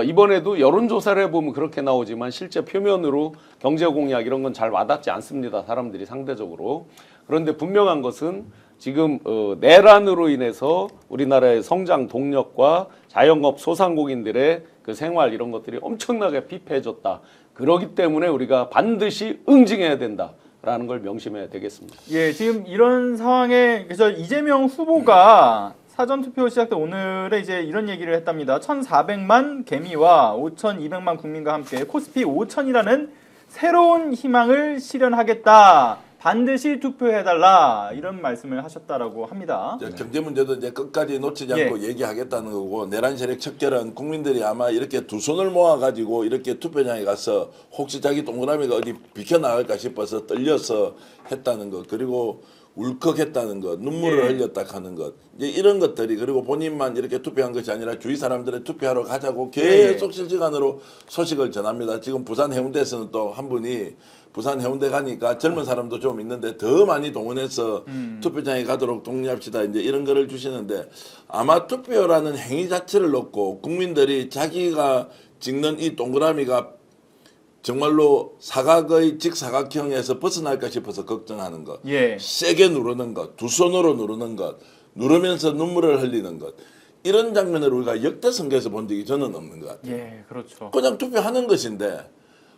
이번에도 여론조사를 해보면 그렇게 나오지만 실제 표면으로 경제 공약 이런 건 잘 와닿지 않습니다. 사람들이 상대적으로. 그런데 분명한 것은 지금 내란으로 인해서 우리나라의 성장 동력과 자영업 소상공인들의 그 생활 이런 것들이 엄청나게 피폐해졌다. 그렇기 때문에 우리가 반드시 응징해야 된다라는 걸 명심해야 되겠습니다. 예, 지금 이런 상황에 그래서 이재명 후보가 사전 투표 시작 때 오늘에 이제 이런 얘기를 했답니다. 1,400만 개미와 5,200만 국민과 함께 코스피 5,000이라는 새로운 희망을 실현하겠다. 반드시 투표해달라 이런 말씀을 하셨다라고 합니다. 경제 문제도 이제 끝까지 놓치지 않고 얘기하겠다는 거고 내란 세력 척결은 국민들이 아마 이렇게 두 손을 모아가지고 이렇게 투표장에 가서 혹시 자기 동그라미가 어디 비켜나갈까 싶어서 떨려서 했다는 것 그리고 울컥했다는 것, 눈물을 흘렸다 하는 것, 이제 이런 것들이 그리고 본인만 이렇게 투표한 것이 아니라 주위 사람들의 투표하러 가자고 계속 실시간으로 소식을 전합니다. 지금 부산 해운대에서는 또 한 분이 부산 해운대 가니까 젊은 사람도 좀 있는데 더 많이 동원해서 투표장에 가도록 독려합시다. 이제 이런 거를 주시는데 아마 투표라는 행위 자체를 놓고 국민들이 자기가 찍는 이 동그라미가 정말로 사각의 직사각형에서 벗어날까 싶어서 걱정하는 것, 세게 누르는 것, 두 손으로 누르는 것, 누르면서 눈물을 흘리는 것 이런 장면을 우리가 역대 선거에서 본 적이 저는 없는 것 같아요. 예, 그렇죠. 그냥 투표하는 것인데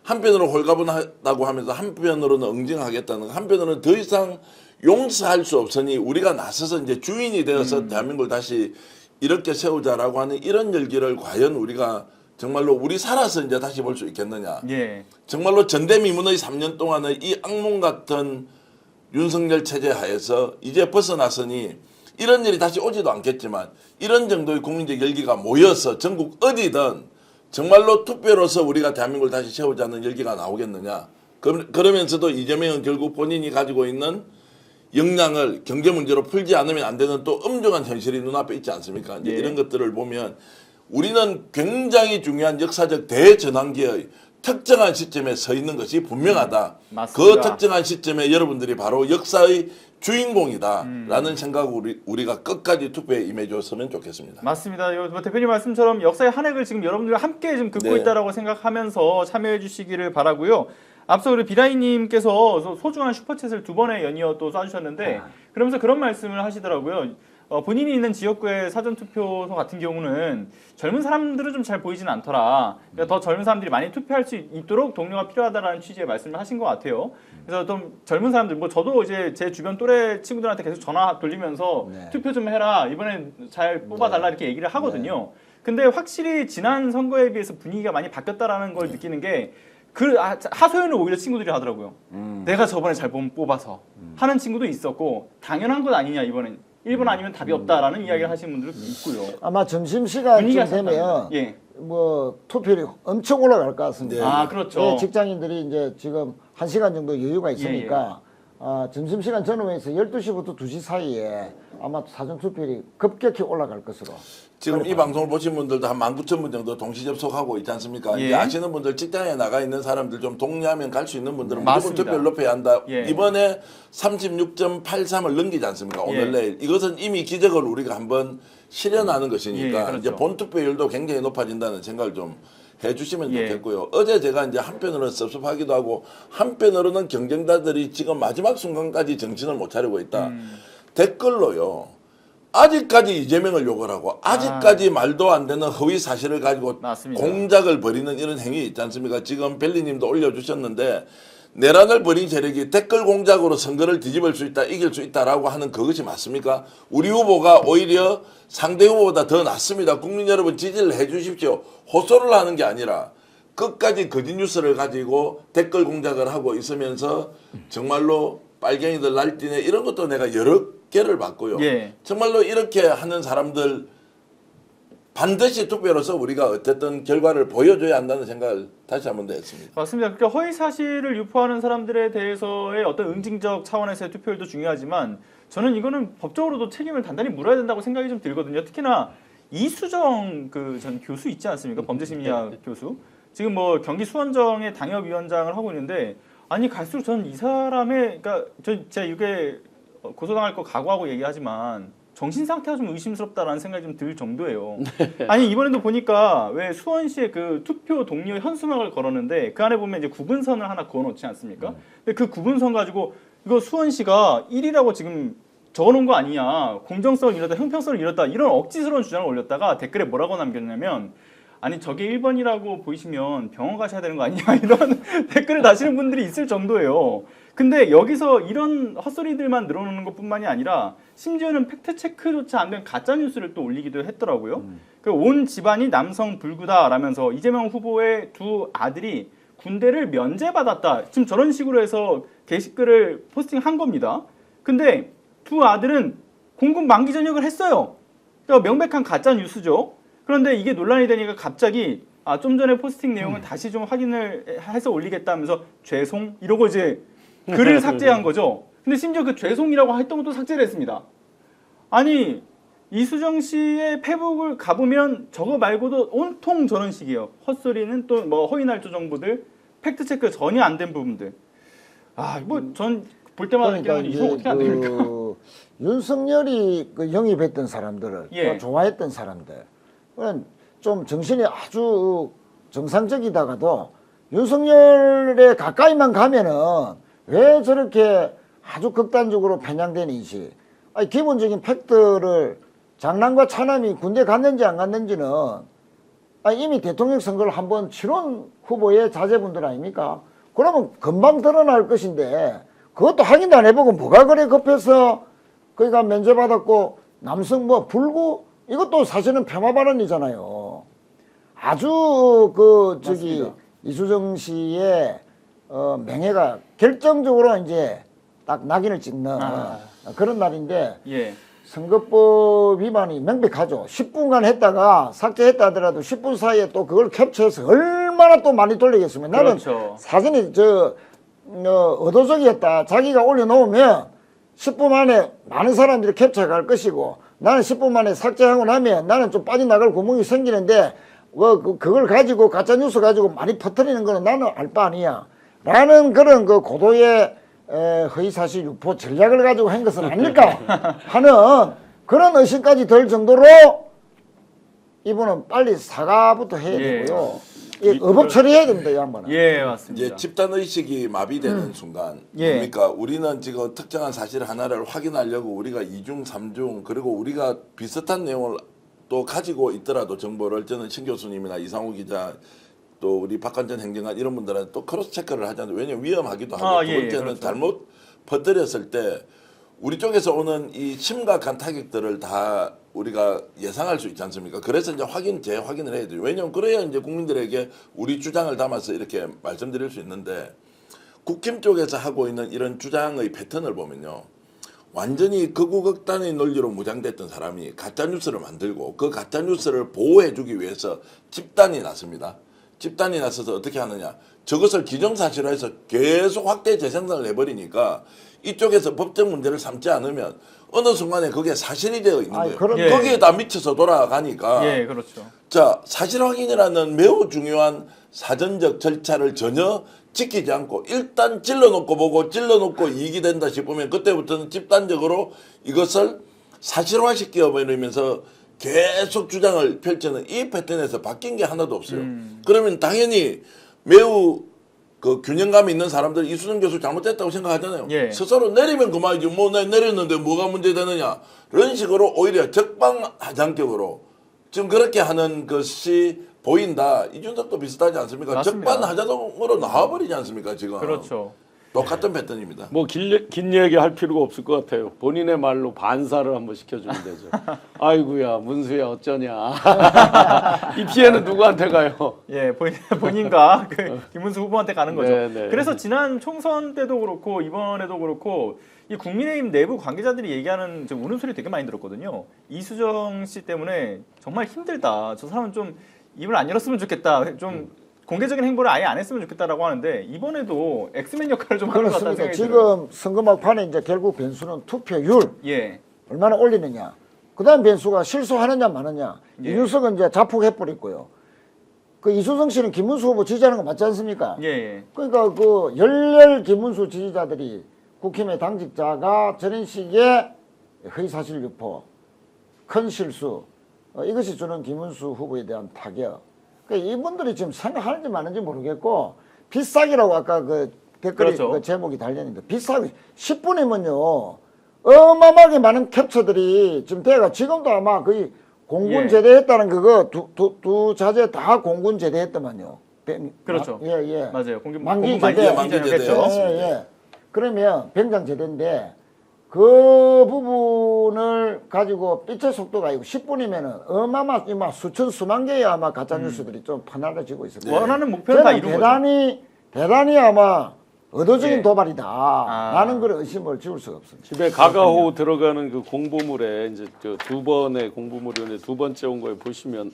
한편으로 홀가분하다고 하면서 한편으로는 응징하겠다는 것, 한편으로는 더 이상 용서할 수 없으니 우리가 나서서 이제 주인이 되어서 대한민국을 다시 이렇게 세우자라고 하는 이런 열기를 과연 우리가 정말로 우리 살아서 이제 다시 볼 수 있겠느냐. 정말로 전대미문의 3년 동안의 이 악몽 같은 윤석열 체제 하에서 이제 벗어났으니 이런 일이 다시 오지도 않겠지만 이런 정도의 국민적 열기가 모여서 전국 어디든 정말로 투표로서 우리가 대한민국을 다시 세우자는 열기가 나오겠느냐. 그러면서도 이재명은 결국 본인이 가지고 있는 역량을 경제 문제로 풀지 않으면 안 되는 또 엄중한 현실이 눈앞에 있지 않습니까? 이제 이런 것들을 보면 우리는 굉장히 중요한 역사적 대전환기의 특정한 시점에 서 있는 것이 분명하다. 그 특정한 시점에 여러분들이 바로 역사의 주인공이다라는 생각을 우리가 끝까지 투표에 임해줬으면 좋겠습니다. 맞습니다. 뭐 대표님 말씀처럼 역사의 한 획을 지금 여러분들과 함께 지금 긋고 있다라고 생각하면서 참여해 주시기를 바라고요. 앞서 우리 비라이님께서 소중한 슈퍼챗을 2번에 연이어 또 쏴주셨는데 그러면서 그런 말씀을 하시더라고요. 본인이 있는 지역구의 사전투표소 같은 경우는 젊은 사람들은 좀 잘 보이진 않더라. 그러니까 더 젊은 사람들이 많이 투표할 수 있도록 독려가 필요하다라는 취지의 말씀을 하신 것 같아요. 그래서 좀 젊은 사람들, 뭐 저도 이제 제 주변 또래 친구들한테 계속 전화 돌리면서 투표 좀 해라. 이번엔 잘 뽑아달라 이렇게 얘기를 하거든요. 근데 확실히 지난 선거에 비해서 분위기가 많이 바뀌었다라는 걸 느끼는 게 하소연을 오히려 친구들이 하더라고요. 내가 저번에 잘 뽑아서 하는 친구도 있었고 당연한 것 아니냐 이번엔. 1번 아니면 답이 없다라는 이야기를 하시는 분들도 있고요. 아마 점심시간쯤 되면 뭐 투표율이 엄청 올라갈 것 같습니다. 그렇죠. 직장인들이 이제 지금 1시간 정도 여유가 있으니까 점심시간 전후에서 12시부터 2시 사이에 아마 사전투표율이 급격히 올라갈 것으로. 지금 이 방송을 보신 분들도 한 19,000분 정도 동시 접속하고 있지 않습니까? 이제 아시는 분들 직장에 나가 있는 사람들 좀 동료하면 갈 수 있는 분들은 무조건 투표를 높여야 한다. 이번에 36.83을 넘기지 않습니까? 오늘 내일. 이것은 이미 기적을 우리가 한번 실현하는 것이니까 그렇죠. 이제 본투표율도 굉장히 높아진다는 생각을 좀 해주시면 좋겠고요. 어제 제가 이제 한편으로는 섭섭하기도 하고 한편으로는 경쟁자들이 지금 마지막 순간까지 정신을 못 차리고 있다. 댓글로요. 아직까지 이재명을 욕을 하고 아직까지 말도 안 되는 허위 사실을 가지고 공작을 벌이는 이런 행위 있지 않습니까? 지금 벨리님도 올려주셨는데 내란을 벌인 세력이 댓글 공작으로 선거를 뒤집을 수 있다, 이길 수 있다라고 하는 그것이 맞습니까? 우리 후보가 오히려 상대 후보보다 더 낫습니다. 국민 여러분 지지를 해 주십시오. 호소를 하는 게 아니라 끝까지 거짓 뉴스를 가지고 댓글 공작을 하고 있으면서 정말로 빨갱이들 날뛰네 이런 것도 내가 여러 개를 봤고요. 정말로 이렇게 하는 사람들 반드시 투표로서 우리가 어쨌든 결과를 보여줘야 한다는 생각을 다시 한번 더 했습니다. 맞습니다. 그러니까 허위 사실을 유포하는 사람들에 대해서의 어떤 응징적 차원에서의 투표율도 중요하지만 저는 이거는 법적으로도 책임을 단단히 물어야 된다고 생각이 좀 들거든요. 특히나 이수정 전 교수 있지 않습니까? 범죄심리학 교수. 지금 뭐 경기 수원정의 당협위원장을 하고 있는데 아니 갈수록 저는 이 사람의 그러니까 제가 이게 고소당할 거 각오하고 얘기하지만 정신 상태가 좀 의심스럽다라는 생각이 좀 들 정도예요. 아니 이번에도 보니까 왜 수원시에 그 투표 동료 현수막을 걸었는데 그 안에 보면 이제 구분선을 하나 그어놓지 않습니까? 근데 그 구분선 가지고 이거 수원시가 1위라고 지금 적어놓은 거 아니냐, 공정성을 잃었다, 형평성을 잃었다 이런 억지스러운 주장을 올렸다가 댓글에 뭐라고 남겼냐면 아니 저게 1번이라고 보이시면 병원 가셔야 되는 거 아니냐 이런 댓글을 다시는 분들이 있을 정도예요. 근데 여기서 이런 헛소리들만 늘어놓는 것뿐만이 아니라 심지어는 팩트체크조차 안 된 가짜뉴스를 또 올리기도 했더라고요. 온 집안이 남성 불구다라면서 이재명 후보의 두 아들이 군대를 면제받았다. 지금 저런 식으로 해서 게시글을 포스팅한 겁니다. 근데 두 아들은 공군 만기 전역을 했어요. 그러니까 명백한 가짜뉴스죠. 그런데 이게 논란이 되니까 갑자기 좀 전에 포스팅 내용을 다시 좀 확인을 해서 올리겠다면서 죄송 이러고 이제 글을 삭제한 거죠. 근데 심지어 그 죄송이라고 했던 것도 삭제를 했습니다. 아니 이수정 씨의 페북을 가보면 저거 말고도 온통 저런 식이에요. 헛소리는 또 뭐 허위날조 정보들, 팩트 체크 전혀 안 된 부분들. 뭐 전 볼 때마다 그러니까 이거 어떻게 안 됩니까? 윤석열이 그 영입했던 사람들을 예. 또 좋아했던 사람들, 그건 좀 정신이 아주 정상적이다가도 윤석열에 가까이만 가면은 왜 저렇게 아주 극단적으로 편향되는지, 아니 기본적인 팩트를 장남과 차남이 군대 갔는지 안 갔는지는 이미 대통령 선거를 한번 치른 후보의 자제분들 아닙니까? 그러면 금방 드러날 것인데 그것도 확인도 안 해보고 뭐가 그래 급해서 그러니까 면제받았고 남성 뭐 불구 이것도 사실은 폄하 발언이잖아요. 아주 그 저기 맞습니다. 이수정 씨의 명예가 결정적으로 이제 딱 낙인을 찍는 그런 날인데 예. 선거법 위반이 명백하죠. 10분간 했다가 삭제했다 하더라도 10분 사이에 또 그걸 캡처해서 얼마나 또 많이 돌리겠으면 나는 그렇죠. 사진이 의도적이었다. 자기가 올려놓으면 10분 만에 많은 사람들이 캡처할 것이고 나는 10분 만에 삭제하고 나면 나는 좀 빠져나갈 구멍이 생기는데 그걸 가지고 가짜뉴스 가지고 많이 퍼뜨리는 거는 나는 알 바 아니야. 라는 그런 그 고도의 허위사실 유포 전략을 가지고 한 것은 아닐까 하는 그런 의심까지 들 정도로 이분은 빨리 사과부터 해야 되고요. 의법 처리해야 됩니다, 이 양반은. 예, 맞습니다. 이제 집단 의식이 마비되는 순간, 예. 뭡니까? 우리는 지금 특정한 사실 하나를 확인하려고 우리가 2중, 3중, 그리고 우리가 비슷한 내용을 또 가지고 있더라도 정보를 저는 신 교수님이나 이상우 기자 또 우리 박관전 행정관 이런 분들은 또 크로스 체크를 하잖아요. 왜냐면 위험하기도 하고 두 번째는 그렇죠. 잘못 퍼뜨렸을 때 우리 쪽에서 오는 이 심각한 타격들을 다 우리가 예상할 수 있지 않습니까? 그래서 이제 재확인을 해야 돼요. 왜냐면 그래야 이제 국민들에게 우리 주장을 담아서 이렇게 말씀드릴 수 있는데 국힘 쪽에서 하고 있는 이런 주장의 패턴을 보면요. 완전히 극우 극단의 논리로 무장됐던 사람이 가짜뉴스를 만들고 그 가짜뉴스를 보호해주기 위해서 집단이 났습니다. 집단이 나서서 어떻게 하느냐. 저것을 기정사실화해서 계속 확대 재생산을 해버리니까 이쪽에서 법적 문제를 삼지 않으면 어느 순간에 그게 사실이 되어 있는 거예요. 그럼- 예. 거기에 다 미쳐서 돌아가니까 예, 그렇죠. 자, 사실 확인이라는 매우 중요한 사전적 절차를 전혀 지키지 않고 일단 찔러놓고 보고 찔러놓고 이익이 된다 싶으면 그때부터는 집단적으로 이것을 사실화시켜버리면서 계속 주장을 펼치는 이 패턴에서 바뀐 게 하나도 없어요. 그러면 당연히 매우 그 균형감 있는 사람들 이수정 교수 잘못됐다고 생각하잖아요. 예. 스스로 내리면 그만이지 뭐 내 내렸는데 뭐가 문제되느냐 이런 식으로 오히려 적반하장격으로 지금 그렇게 하는 것이 보인다. 이준석도 비슷하지 않습니까? 맞습니다. 적반하장으로 나와버리지 않습니까 지금. 그렇죠. 똑같은 패턴입니다. 뭐 긴 얘기 할 필요가 없을 것 같아요. 본인의 말로 반사를 한번 시켜주면 되죠. 아이고야 문수야 어쩌냐. 이 피해는 누구한테 가요? 예, 본인과 그 김문수 후보한테 가는 거죠. 네, 네. 그래서 지난 총선 때도 그렇고 이번에도 그렇고 이 국민의힘 내부 관계자들이 얘기하는 좀 우는 소리 되게 많이 들었거든요. 이수정 씨 때문에 정말 힘들다. 저 사람은 좀 입을 안 열었으면 좋겠다. 좀 공개적인 행보를 아예 안 했으면 좋겠다라고 하는데 이번에도 엑스맨 역할을 좀 하는 것 같다는 그렇습니다. 생각이 들어요. 지금 선거 막판에 이제 결국 변수는 투표율 예, 얼마나 올리느냐. 그다음 변수가 실수하느냐 마느냐. 예. 이준석은 이제 자폭해버렸고요. 그 이수정 씨는 김문수 후보 지지하는 거 맞지 않습니까? 예, 예. 그러니까 그 열렬 김문수 지지자들이 국힘의 당직자가 저런 식의 허위사실 유포, 큰 실수, 이것이 주는 김문수 후보에 대한 타격. 그러니까 이분들이 지금 생각하는지 마는지 모르겠고 비싸기라고 아까 그 댓글이 그렇죠. 그 제목이 달렸는데 비싸기 10분이면요 어마어마하게 많은 캡처들이 지금 돼가 지금도 아마 거의 공군 예. 제대했다는 그거 두 자제 다 공군 제대했더만요. 그렇죠. 예. 맞아요. 만기 공군 제대. 만기 제대. 했죠. 예. 그러면 병장 제대인데 그 부분을 가지고 빛의 속도가 아니고 10분이면은 어마어마 수천 수만 개의 아마 가짜 뉴스들이 좀 퍼날려지고 있을 거예요. 원하는 목표는 다 저는 이룬 거죠. 대단히 아마 의도적인 예. 도발이다. 아. 라는 그런 의심을 지울 수가 없습니다. 집에 가가호 들어가는 그 공보물에 이제 두 번의 공보물인데 두 번째 온 거에 보시면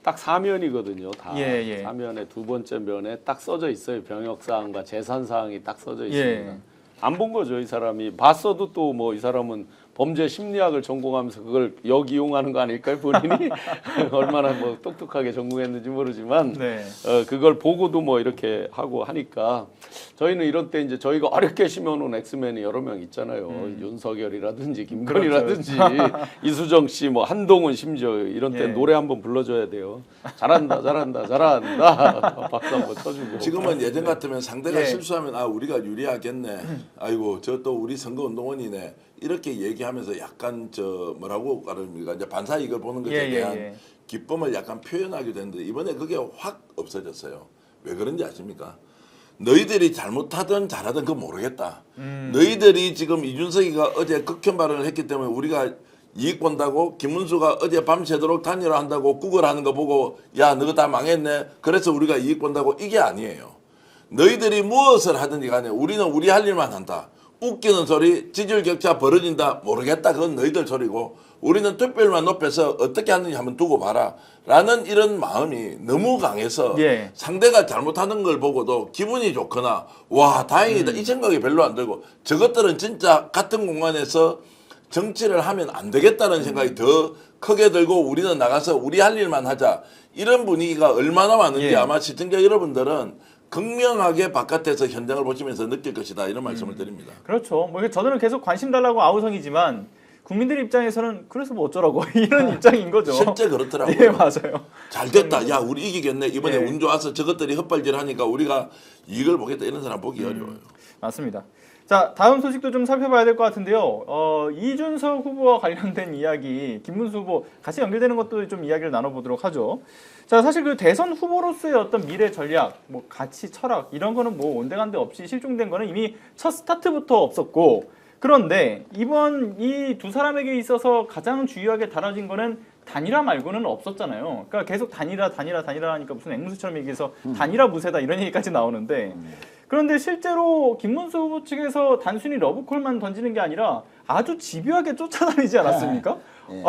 딱 사면이거든요. 다 예. 사면의 두 번째 면에 딱 써져 있어요. 병역 사항과 재산 사항이 딱 써져 있습니다. 예. 안 본 거죠, 이 사람이. 봤어도 또 뭐 이 사람은 범죄 심리학을 전공하면서 그걸 역이용하는 거 아닐까요, 본인이? 얼마나 뭐 똑똑하게 전공했는지 모르지만 네. 그걸 보고도 뭐 이렇게 하고 하니까 저희는 이런 때 이제 저희가 어렵게 심어놓은 엑스맨이 여러 명 있잖아요. 윤석열이라든지 김건희라든지 이수정 씨, 뭐 한동훈 심지어 이런 때 예. 노래 한번 불러줘야 돼요. 잘한다. 박수 한번 쳐주고. 지금은 예전 같으면 상대가 예. 실수하면 아 우리가 유리하겠네. 아이고 저 또 우리 선거운동원이네. 이렇게 얘기하면서 약간 저 뭐라고 말합니까? 이제 반사 이걸 보는 것에 대한 기쁨을 약간 표현하게 되는데 이번에 그게 확 없어졌어요. 왜 그런지 아십니까? 너희들이 잘못하든 잘하든 그거 모르겠다. 너희들이 지금 이준석이가 어제 극혐 발언을 했기 때문에 우리가 이익 본다고 김문수가 어제 밤새도록 단일화 한다고 구걸하는 거 보고 야 너가 다 망했네. 그래서 우리가 이익 본다고 이게 아니에요. 너희들이 무엇을 하든지 간에 우리는 우리 할 일만 한다. 웃기는 소리, 지지율 격차 벌어진다. 모르겠다. 그건 너희들 소리고 우리는 투표율만 높여서 어떻게 하는지 한번 두고 봐라. 라는 이런 마음이 너무 강해서 예. 상대가 잘못하는 걸 보고도 기분이 좋거나 와 다행이다 이 생각이 별로 안 들고 저것들은 진짜 같은 공간에서 정치를 하면 안 되겠다는 생각이 더 크게 들고 우리는 나가서 우리 할 일만 하자. 이런 분위기가 얼마나 많은지 예. 아마 시청자 여러분들은 극명하게 바깥에서 현장을 보시면서 느낄 것이다. 이런 말씀을 드립니다. 그렇죠. 뭐 저들은 계속 관심 달라고 아우성이지만 국민들 입장에서는 그래서 뭐 어쩌라고 이런 입장인 거죠. 실제 그렇더라고요. 예, 맞아요. 잘 됐다. 야 우리 이기겠네. 이번에 예. 운 좋아서 저것들이 헛발질하니까 우리가 이걸 보겠다. 이런 사람 보기 어려워요. 맞습니다. 자, 다음 소식도 좀 살펴봐야 될 것 같은데요. 이준석 후보와 관련된 이야기, 김문수 후보 같이 연결되는 것도 좀 이야기를 나눠보도록 하죠. 자, 사실 그 대선 후보로서의 어떤 미래 전략, 뭐 가치, 철학 이런 거는 뭐 온데간데 없이 실종된 거는 이미 첫 스타트부터 없었고, 그런데 이번 이 두 사람에게 있어서 가장 중요하게 다뤄진 거는 단일화 말고는 없었잖아요. 그러니까 계속 단일화 하니까 무슨 앵무새처럼 얘기해서 단일화 무쇠다 이런 얘기까지 나오는데, 그런데 실제로 김문수 후보 측에서 단순히 러브콜만 던지는 게 아니라 아주 집요하게 쫓아다니지 않았습니까? 예.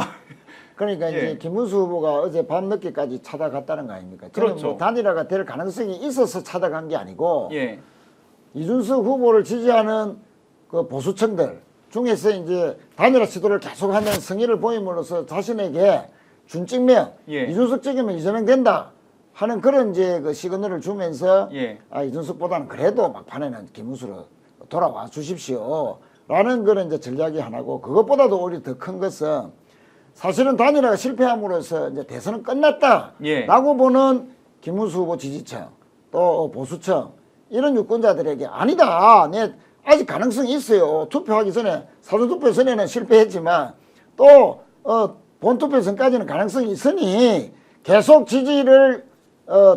그러니까 예. 이제 김문수 후보가 어제 밤늦게까지 찾아갔다는 거 아닙니까? 저는 그렇죠. 뭐 단일화가 될 가능성이 있어서 찾아간 게 아니고 예. 이준석 후보를 지지하는 그 보수층들 중에서 이제 단일화 시도를 계속하는 성의를 보임으로써 자신에게 준 찍명, 예. 이준석 찍으면 이재명 된다 하는 그런 이제 그 시그널을 주면서 예. 아 이준석보다는 그래도 막판에는 김문수로 돌아와 주십시오 라는 그런 이제 전략이 하나고, 그것보다도 오히려 더 큰 것은 사실은 단일화가 실패함으로써 이제 대선은 끝났다라고 예. 보는 김문수 후보 지지층 또 보수층 이런 유권자들에게 아니다, 내 아직 가능성이 있어요. 투표하기 전에 사전투표 전에는 실패했지만 또 본투표 전까지는 가능성이 있으니 계속 지지를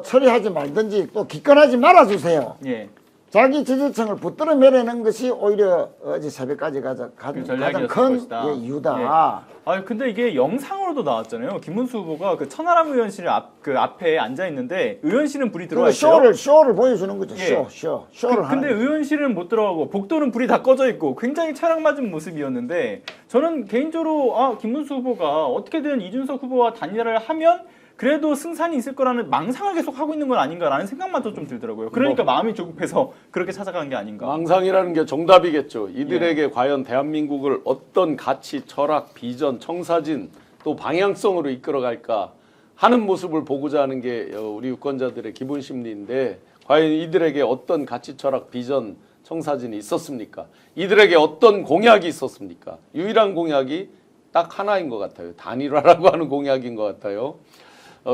처리하지 말든지 또 기권하지 말아주세요. 예. 자기 지지층을 붙들어 매려는 것이 오히려 어제 새벽까지 가장 전략이었을 큰 것이다. 이유다. 아 근데 이게 영상으로도 나왔잖아요. 김문수 후보가 그 천하람 의원실 앞에 앉아 있는데 의원실은 불이 들어와 있어요. 쇼를 보여주는 거죠. 예. 쇼를 하는 근데 거죠. 의원실은 못 들어가고 복도는 불이 다 꺼져 있고 굉장히 촬영맞은 모습이었는데, 저는 개인적으로 김문수 후보가 어떻게든 이준석 후보와 단일화를 하면 그래도 승산이 있을 거라는 망상을 계속 하고 있는 건 아닌가라는 생각만 좀 들더라고요. 그러니까 마음이 조급해서 그렇게 찾아간 게 아닌가. 망상이라는 게 정답이겠죠. 이들에게 과연 대한민국을 어떤 가치, 철학, 비전, 청사진 또 방향성으로 이끌어갈까. 하는 모습을 보고자 하는 게 우리 유권자들의 기본 심리인데 과연 이들에게 어떤 가치 철학 비전 청사진이 있었습니까? 이들에게 어떤 공약이 있었습니까? 유일한 공약이 딱 하나인 것 같아요. 단일화라고 하는 공약인 것 같아요.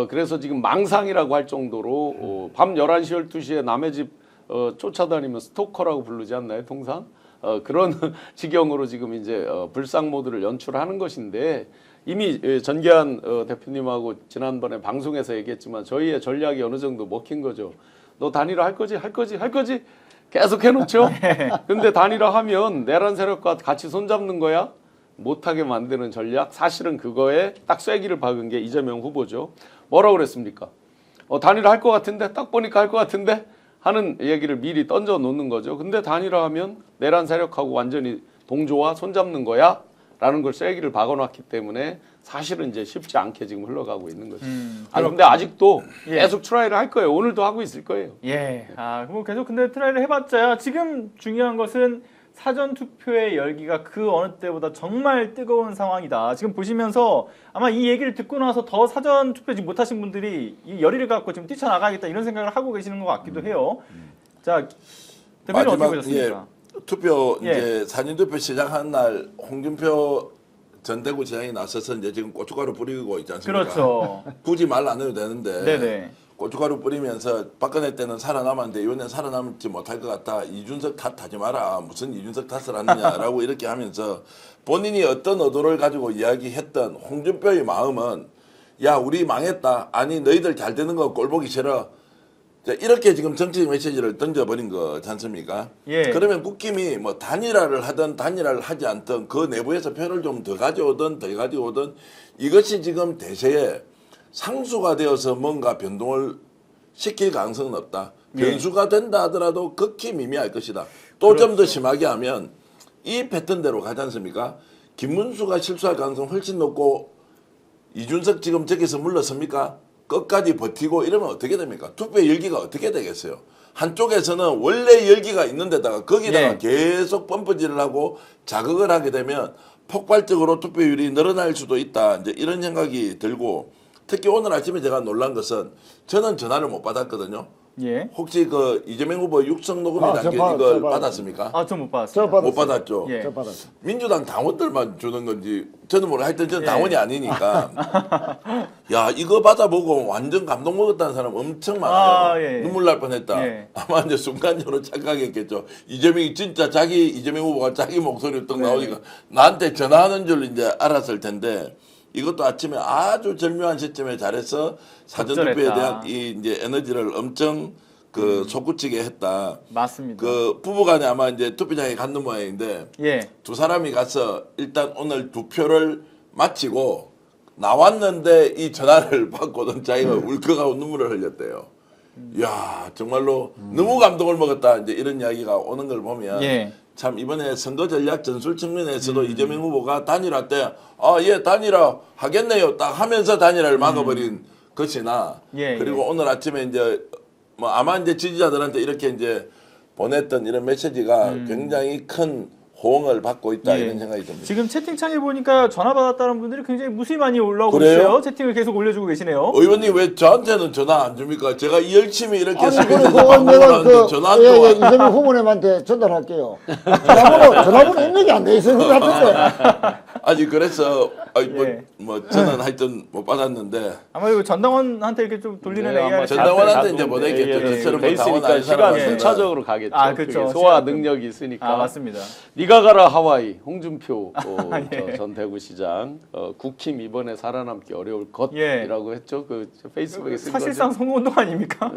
그래서 지금 망상이라고 할 정도로 밤 11시, 12시에 남의 집 쫓아다니면 스토커라고 부르지 않나요? 통상? 그런 지경으로 지금 이제 불상 모드를 연출하는 것인데 이미 전계한 대표님하고 지난번에 방송에서 얘기했지만 저희의 전략이 어느 정도 먹힌 거죠. 너 단일화 할 거지? 할 거지? 할 거지? 계속 해놓죠. 근데 단일화하면 내란 세력과 같이 손잡는 거야? 못하게 만드는 전략. 사실은 그거에 딱 쐐기를 박은 게 이재명 후보죠. 뭐라고 그랬습니까? 단일화 할 것 같은데? 딱 보니까 할 것 같은데? 하는 얘기를 미리 던져 놓는 거죠. 근데 단일화하면 내란 세력하고 완전히 동조와 손잡는 거야? 라는 걸 쐐기를 박아놨기 때문에 사실은 이제 쉽지 않게 지금 흘러가고 있는 거죠. 근데 아직도 계속 트라이를 할 거예요. 오늘도 하고 있을 거예요. 예. 뭐 계속 근데 트라이를 해봤자 지금 중요한 것은 사전 투표의 열기가 그 어느 때보다 정말 뜨거운 상황이다. 지금 보시면서 아마 이 얘기를 듣고 나서 더 사전 투표 지금 못하신 분들이 이 열의를 갖고 지금 뛰쳐나가겠다 이런 생각을 하고 계시는 것 같기도 해요. 자, 대표님 어떻게 보셨습니까? 투표 이제 사전 투표 시작한 날 홍준표 전 대구시장이 나서서 이제 지금 고춧가루 뿌리고 있지 않습니까? 그렇죠. 굳이 말 안 해도 되는데 네네. 고춧가루 뿌리면서 박근혜 때는 살아남았는데 이번엔 살아남지 못할 것 같다. 이준석 탓하지 마라. 무슨 이준석 탓을 하느냐라고 이렇게 하면서 본인이 어떤 의도를 가지고 이야기했던 홍준표의 마음은 야 우리 망했다. 아니 너희들 잘 되는 거 꼴보기 싫어. 자, 이렇게 지금 정치적 메시지를 던져버린 거지 않습니까? 예. 그러면 국힘이 뭐 단일화를 하든 단일화를 하지 않든 그 내부에서 표를 좀 더 가져오든 더 가져오든 이것이 지금 대세에 상수가 되어서 뭔가 변동을 시킬 가능성은 없다. 변수가 된다 하더라도 극히 미미할 것이다. 또 좀 더 심하게 하면 이 패턴대로 가지 않습니까? 김문수가 실수할 가능성 훨씬 높고 이준석 지금 저기서 물러섭니까? 끝까지 버티고 이러면 어떻게 됩니까? 투표의 열기가 어떻게 되겠어요? 한쪽에서는 원래 열기가 있는 데다가 거기다가 계속 펌프질을 하고 자극을 하게 되면 폭발적으로 투표율이 늘어날 수도 있다. 이제 이런 생각이 들고 특히 오늘 아침에 제가 놀란 것은 저는 전화를 못 받았거든요. 예. 혹시 그 이재명 후보 육성 녹음이 담긴 이걸 받았습니까? 전 못 받았어요. 못 받았죠. 예. 저 받았어요. 민주당 당원들만 주는 건지 저는 모르 하여튼 저는 당원이 아니니까 야 이거 받아보고 완전 감동 먹었다는 사람 엄청 많아요. 눈물 날 뻔했다. 아마 이제 순간적으로 착각했겠죠. 이재명이 진짜 이재명 후보가 자기 목소리로 딱 나오니까 나한테 전화하는 줄 이제 알았을 텐데 이것도 아침에 아주 절묘한 시점에 잘해서 사전투표에 대한 이 이제 에너지를 엄청 그 솟구치게 했다. 맞습니다. 그 부부간에 아마 이제 투표장에 갔는 모양인데 예. 두 사람이 가서 일단 오늘 투표를 마치고 나왔는데 이 전화를 받고는 자기가 울컥하고 눈물을 흘렸대요. 이야 정말로 너무 감동을 먹었다. 이제 이런 이야기가 오는 걸 보면 참 이번에 선거 전략 전술 측면에서도 이재명 후보가 단일화 때 단일화 하겠네요 딱 하면서 단일화를 막아버린 것이나 그리고 오늘 아침에 이제 뭐 아마 이제 지지자들한테 이렇게 이제 보냈던 이런 메시지가 굉장히 큰 호응을 받고 있다 이런 생각이 듭니다. 지금 채팅창에 보니까 전화 받았다는 분들이 굉장히 무수히 많이 올라오고 그래요? 있어요. 채팅을 계속 올려주고 계시네요. 의원님 왜 저한테는 전화 안 줍니까? 제가 열심히 이렇게 아니 스피드에서 그건 내가 방송을 하는데 이재명 후보님한테 전달할게요. 전화번호 입력이 안 돼 있어서 같은데. 아니 그래서 저는 하여튼 못 받았는데 아마 이거 전당원한테 이렇게 좀 돌리는 AR 전당원한테 이제 보내겠죠. 저처럼 돼 당원 있으니까 아닌 시간 사람한테는. 순차적으로 가겠죠. 그렇죠. 소화 능력이 있으니까. 맞습니다. 네가 가라 하와이 홍준표 전 대구시장 국힘 이번에 살아남기 어려울 것이라고 했죠. 그 페이스북에 쓴 사실상 거죠. 선거운동 아닙니까?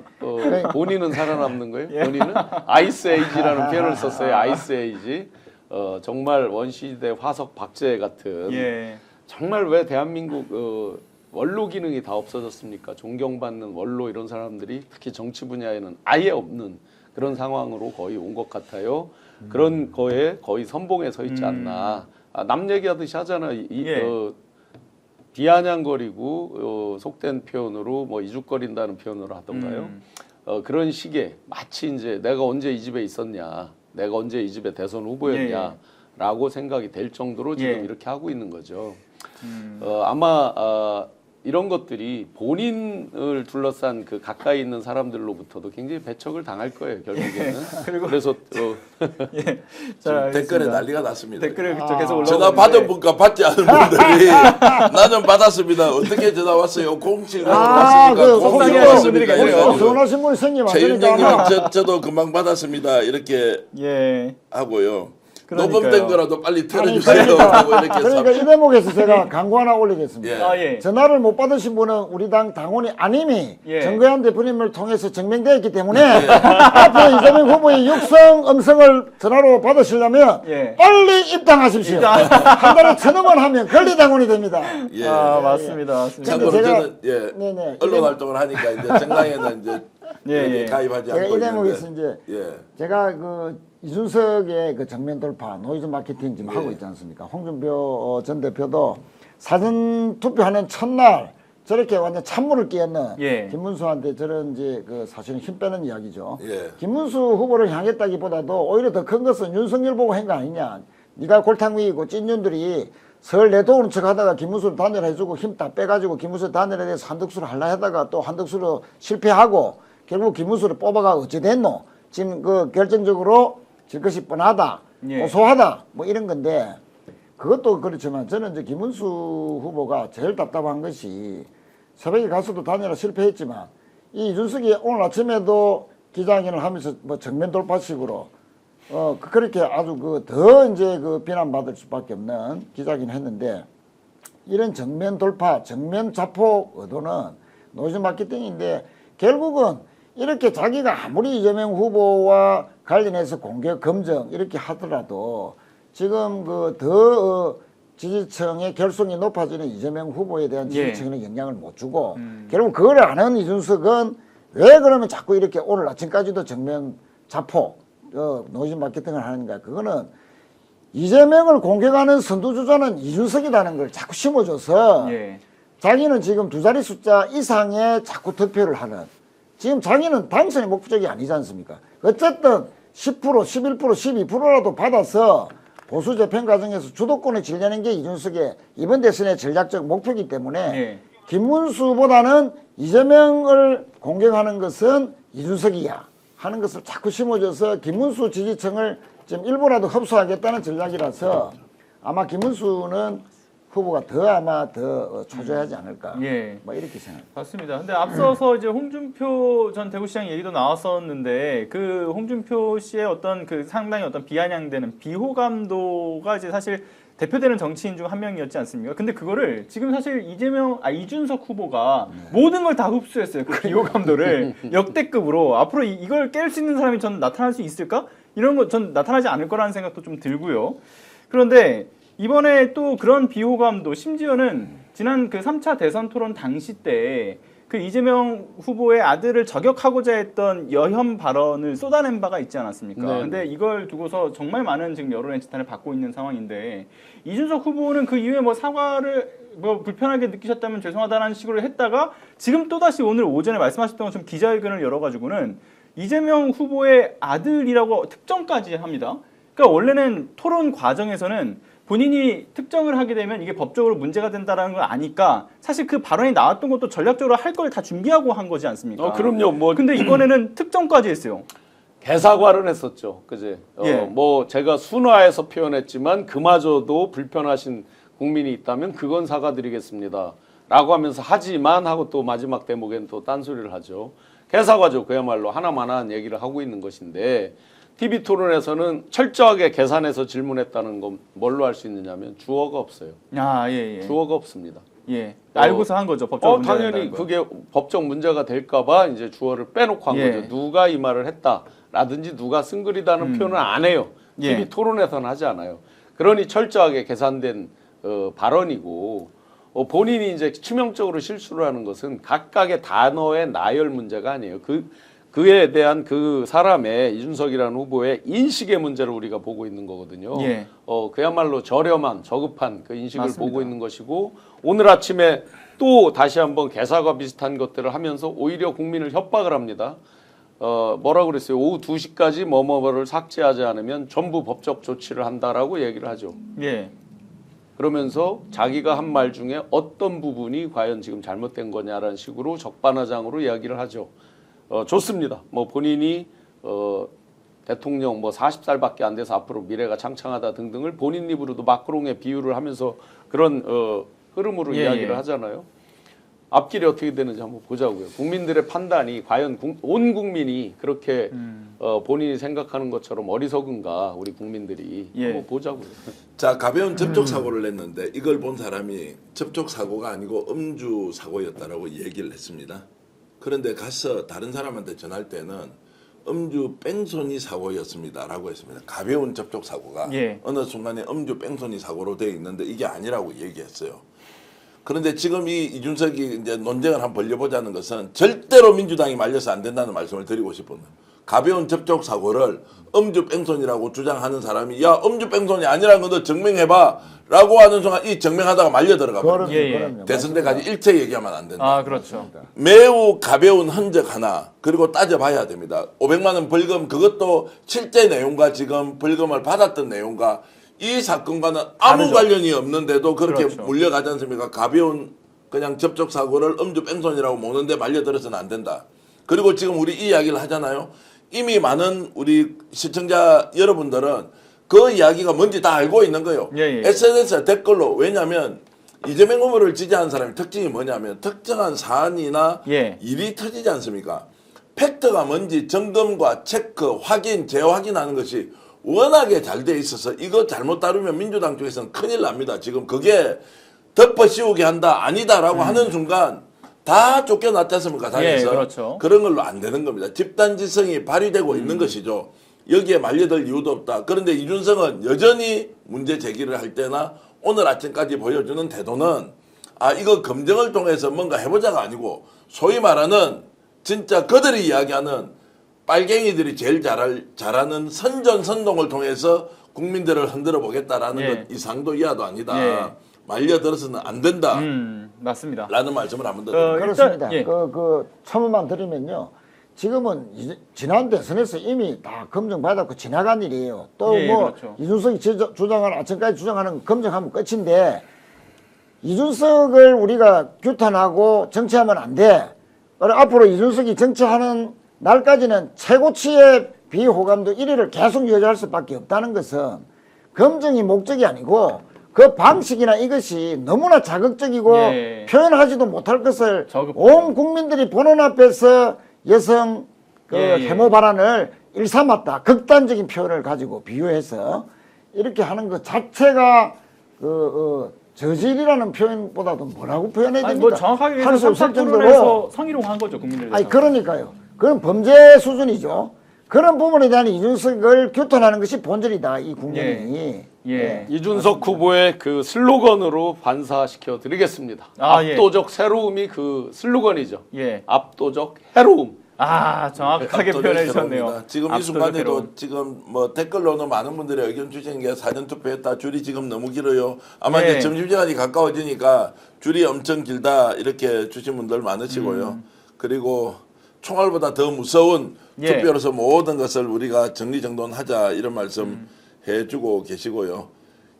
본인은 살아남는 거예요. 본인은 아이스 에이지라는 표현을 썼어요. 아이스 에이지. 정말 원시대 화석 박제 같은 정말 왜 대한민국 원로 기능이 다 없어졌습니까? 존경받는 원로 이런 사람들이 특히 정치 분야에는 아예 없는 그런 상황으로 거의 온 것 같아요. 그런 거에 거의 선봉에 서 있지 않나. 남 얘기하듯이 하잖아. 비아냥거리고 속된 표현으로 뭐 이죽거린다는 표현으로 하던가요. 그런 식의 마치 이제 내가 언제 이 집에 있었냐, 내가 언제 이 집에 대선 후보였냐라고 생각이 될 정도로 지금 이렇게 하고 있는 거죠. 아마 이런 것들이 본인을 둘러싼 그 가까이 있는 사람들로부터도 굉장히 배척을 당할 거예요 결국에는. 그리고 그래서 예. 지금 자, 댓글에 알겠습니다. 난리가 났습니다. 댓글에 계속 올라오고 전화 받은 분과 받지 않은 분들이 나는 받았습니다. 어떻게 전화 왔어요? 07로 왔습니까? 속상해 07로 하시는 분들이 왔습니까? 계세요. 이래가지고 전화신 분이 생기면 안 최윤정님은 되니까. 저도 금방 받았습니다. 이렇게 예. 하고요. 그러니까요. 녹음된 거라도 빨리 아니, 틀어주세요. 하고 이렇게 그러니까 이 대목에서 제가 광고 하나 올리겠습니다. 예. 아 예. 전화를 못 받으신 분은 우리 당 당원이 아님이 예. 정거현 대표님을 통해서 증명되어 있기 때문에 앞으로 이재명 후보의 육성 음성을 전화로 받으시려면 예. 빨리 입당하십시오. 한 달에 1,000원만 하면 권리당원이 됩니다. 예. 아 맞습니다. 맞습니다. 근데 참고로 제가- 저는 예, 네네. 언론 활동을 하니까 이제 정당에는 이제 예, 이렇게 예. 가입하지 제가 않고 이 대목에서 있는데 이제 예. 제가 그 이준석의 그 정면 돌파 노이즈 마케팅 지금 예. 하고 있지 않습니까? 홍준표 전 대표도 사전 투표하는 첫날 저렇게 완전 찬물을 끼얹는 예. 김문수한테 저런 이제 그 사실은 힘 빼는 이야기죠. 예. 김문수 후보를 향했다기보다도 오히려 더 큰 것은 윤석열 보고 한 거 아니냐. 네가 골탕 위이고 찐년들이 설 내도오는 척 하다가 김문수를 단일해주고 힘 다 빼가지고 김문수 단일에 대해서 한덕수를 하려 하다가 또 한덕수로 실패하고 결국 김문수를 뽑아가 어찌 됐노. 지금 그 결정적으로 질 것이 뻔하다. 예. 고소하다. 뭐 이런 건데 그것도 그렇지만 저는 이제 김문수 후보가 제일 답답한 것이 새벽에 가서도 단일화 실패했지만 이 이준석이 오늘 아침에도 기자회견을 하면서 뭐 정면 돌파식으로 그렇게 아주 그 더 이제 그 비난받을 수밖에 없는 기자회견을 했는데 이런 정면 돌파, 정면 자폭 의도는 노이즈 마케팅인데 결국은 이렇게 자기가 아무리 이재명 후보와 관련해서 공개 검증 이렇게 하더라도 지금 그 더 지지층의 결속이 높아지는 이재명 후보에 대한 예. 지지층에는 영향을 못 주고 결국 그걸 아는 이준석은 왜 그러면 자꾸 이렇게 오늘 아침까지도 정면 자폭 노이즈 마케팅을 하는가. 그거는 이재명을 공격하는 선두주자는 이준석이라는 걸 자꾸 심어줘서 예. 자기는 지금 두 자리 숫자 이상의 자꾸 득표를 하는 지금 자기는 당선이 목적이 아니지 않습니까? 어쨌든 10%, 11%, 12%라도 받아서 보수 재편 과정에서 주도권을 지려는 게 이준석의 이번 대선의 전략적 목표이기 때문에 예. 김문수보다는 이재명을 공격하는 것은 이준석이야 하는 것을 자꾸 심어줘서 김문수 지지층을 좀 일부라도 흡수하겠다는 전략이라서 아마 김문수는 후보가 더 아마 더 초조하지 않을까. 예. 뭐 이렇게 생각합니다. 맞습니다. 근데 앞서서 이제 홍준표 전 대구시장 얘기도 나왔었는데 그 홍준표 씨의 어떤 그 상당히 어떤 비아냥되는 비호감도가 이제 사실 대표되는 정치인 중 한 명이었지 않습니까? 근데 그거를 지금 사실 이준석 후보가 모든 걸 다 흡수했어요. 그 비호감도를 역대급으로 앞으로 이걸 깰 수 있는 사람이 전 나타날 수 있을까? 이런 거 전 나타나지 않을 거라는 생각도 좀 들고요. 그런데 이번에 또 그런 비호감도 심지어는 지난 그 3차 대선 토론 당시 때 그 이재명 후보의 아들을 저격하고자 했던 여혐 발언을 쏟아낸 바가 있지 않았습니까? 네. 근데 이걸 두고서 정말 많은 지금 여론의 지탄을 받고 있는 상황인데 이준석 후보는 그 이후에 뭐 사과를 뭐 불편하게 느끼셨다면 죄송하다는 식으로 했다가 지금 또다시 오늘 오전에 말씀하셨던 것처럼 기자회견을 열어가지고는 이재명 후보의 아들이라고 특정까지 합니다. 그러니까 원래는 토론 과정에서는 본인이 특정을 하게 되면 이게 법적으로 문제가 된다는 걸 아니까 사실 그 발언이 나왔던 것도 전략적으로 할 걸 다 준비하고 한 거지 않습니까? 그럼요. 뭐 근데 이번에는 특정까지 했어요. 개사과를 했었죠. 그제 예. 뭐 제가 순화해서 표현했지만 그마저도 불편하신 국민이 있다면 그건 사과드리겠습니다. 라고 하면서 하지만 하고 또 마지막 대목엔 또 딴소리를 하죠. 개사과죠. 그야말로 하나만한 얘기를 하고 있는 것인데 TV 토론에서는 철저하게 계산해서 질문했다는 건 뭘로 알 수 있느냐면 주어가 없어요. 아, 예, 예. 주어가 없습니다. 예. 알고서 한 거죠. 법적 문제가 당연히 된다는 거. 그게 법적 문제가 될까봐 이제 주어를 빼놓고 한 예. 거죠. 누가 이 말을 했다라든지 누가 쓴 글이다는 표현을 안 해요. TV 예. 토론에서는 하지 않아요. 그러니 철저하게 계산된 발언이고 본인이 이제 치명적으로 실수를 하는 것은 각각의 단어의 나열 문제가 아니에요. 그에 대한 그 사람의 이준석이라는 후보의 인식의 문제를 우리가 보고 있는 거거든요. 예. 그야말로 저렴한 저급한 그 인식을 맞습니다. 보고 있는 것이고 오늘 아침에 또 다시 한번 개사과 비슷한 것들을 하면서 오히려 국민을 협박을 합니다. 뭐라고 그랬어요? 오후 2시까지 뭐뭐를 삭제하지 않으면 전부 법적 조치를 한다라고 얘기를 하죠. 예. 그러면서 자기가 한 말 중에 어떤 부분이 과연 지금 잘못된 거냐라는 식으로 적반하장으로 이야기를 하죠. 좋습니다. 뭐 본인이 대통령 뭐 40살밖에 안 돼서 앞으로 미래가 창창하다 등등을 본인 입으로도 마크롱의 비유를 하면서 그런 흐름으로 이야기를 하잖아요. 앞길이 어떻게 되는지 한번 보자고요. 국민들의 판단이 과연 온 국민이 그렇게 본인이 생각하는 것처럼 어리석은가 우리 국민들이 한번 보자고요. 자, 가벼운 접촉 사고를 냈는데 이걸 본 사람이 접촉 사고가 아니고 음주 사고였다라고 얘기를 했습니다. 그런데 가서 다른 사람한테 전할 때는 음주 뺑소니 사고였습니다라고 했습니다. 가벼운 접촉 사고가 어느 순간에 음주 뺑소니 사고로 되어 있는데 이게 아니라고 얘기했어요. 그런데 지금 이 이준석이 이제 논쟁을 한번 벌려보자는 것은 절대로 민주당이 말려서 안 된다는 말씀을 드리고 싶습니다. 가벼운 접촉 사고를 음주 뺑소니라고 주장하는 사람이 야 음주 뺑소니 아니라는 것도 증명해봐 라고 하는 순간 이 증명하다가 말려 들어가 버려요. 대선 때까지 일체 얘기하면 안 된다. 아, 그렇죠. 매우 가벼운 흔적 하나 그리고 따져봐야 됩니다. 500만 원 벌금 그것도 실제 내용과 지금 벌금을 받았던 내용과 이 사건과는 아무 다르죠. 관련이 없는데도 그렇게 그렇죠. 물려가지 않습니까? 가벼운 그냥 접촉 사고를 음주 뺑소니라고 먹는데 말려들어서는 안 된다. 그리고 지금 우리 이 이야기를 하잖아요. 이미 많은 우리 시청자 여러분들은 그 이야기가 뭔지 다 알고 있는 거예요. SNS에 댓글로. 왜냐하면 이재명 후보를 지지하는 사람의 특징이 뭐냐면 특정한 사안이나 일이 터지지 않습니까? 팩트가 뭔지 점검과 체크, 확인, 재확인하는 것이 워낙에 잘 돼 있어서 이거 잘못 다루면 민주당 쪽에서는 큰일 납니다. 지금 그게 덮어씌우게 한다, 아니다라고 하는 순간 다 쫓겨났지 않습니까? 당에서. 그렇죠. 그런 걸로 안 되는 겁니다. 집단지성이 발휘되고 있는 것이죠. 여기에 말려들 이유도 없다. 그런데 이준석은 여전히 문제 제기를 할 때나 오늘 아침까지 보여주는 태도는 아 이거 검증을 통해서 뭔가 해보자가 아니고 소위 말하는 진짜 그들이 이야기하는 빨갱이들이 제일 잘하는 선전선동을 통해서 국민들을 흔들어 보겠다라는 것 이상도 이하도 아니다. 말려들어서는 안 된다. 맞습니다. 라는 말씀을 한번 더 드립니다. 그렇습니다. 일단, 그 첨언만 드리면요. 지금은 지난 대선에서 이미 다 검증받았고 지나간 일이에요. 또 뭐 그렇죠. 이준석이 주장하는 아침까지 주장하는 검증하면 끝인데 이준석을 우리가 규탄하고 정치하면 안 돼. 앞으로 이준석이 정치하는 날까지는 최고치의 비호감도 1위를 계속 유지할 수밖에 없다는 것은 검증이 목적이 아니고 그 방식이나 이것이 너무나 자극적이고 표현하지도 못할 것을 온 국민들이 보는 앞에서 여성 혐오 발언을 일삼았다. 극단적인 표현을 가지고 비유해서 이렇게 하는 것 자체가 저질이라는 표현보다도 뭐라고 표현해야 됩니까? 뭐 정확하게 할 수 없을 정도로 토론에서 성희롱한 거죠, 국민들. 아니 그러니까요. 그건 범죄 수준이죠. 그런 부분에 대한 이준석을 규탄하는 것이 본질이다. 이 국민이. 이준석 후보의 그 슬로건으로 반사시켜 드리겠습니다. 압도적 새로움이 그 슬로건이죠. 압도적 해로움. 아, 정확하게 표현해 주셨네요. 지금 이 순간에도 지금 뭐 댓글로는 많은 분들이 의견 주시는 게 사전 투표했다. 줄이 지금 너무 길어요. 아마 이제 점심시간이 가까워지니까 줄이 엄청 길다 이렇게 주신 분들 많으시고요. 그리고 총알보다 더 무서운 투표로서 모든 것을 우리가 정리정돈하자 이런 말씀 해주고 계시고요.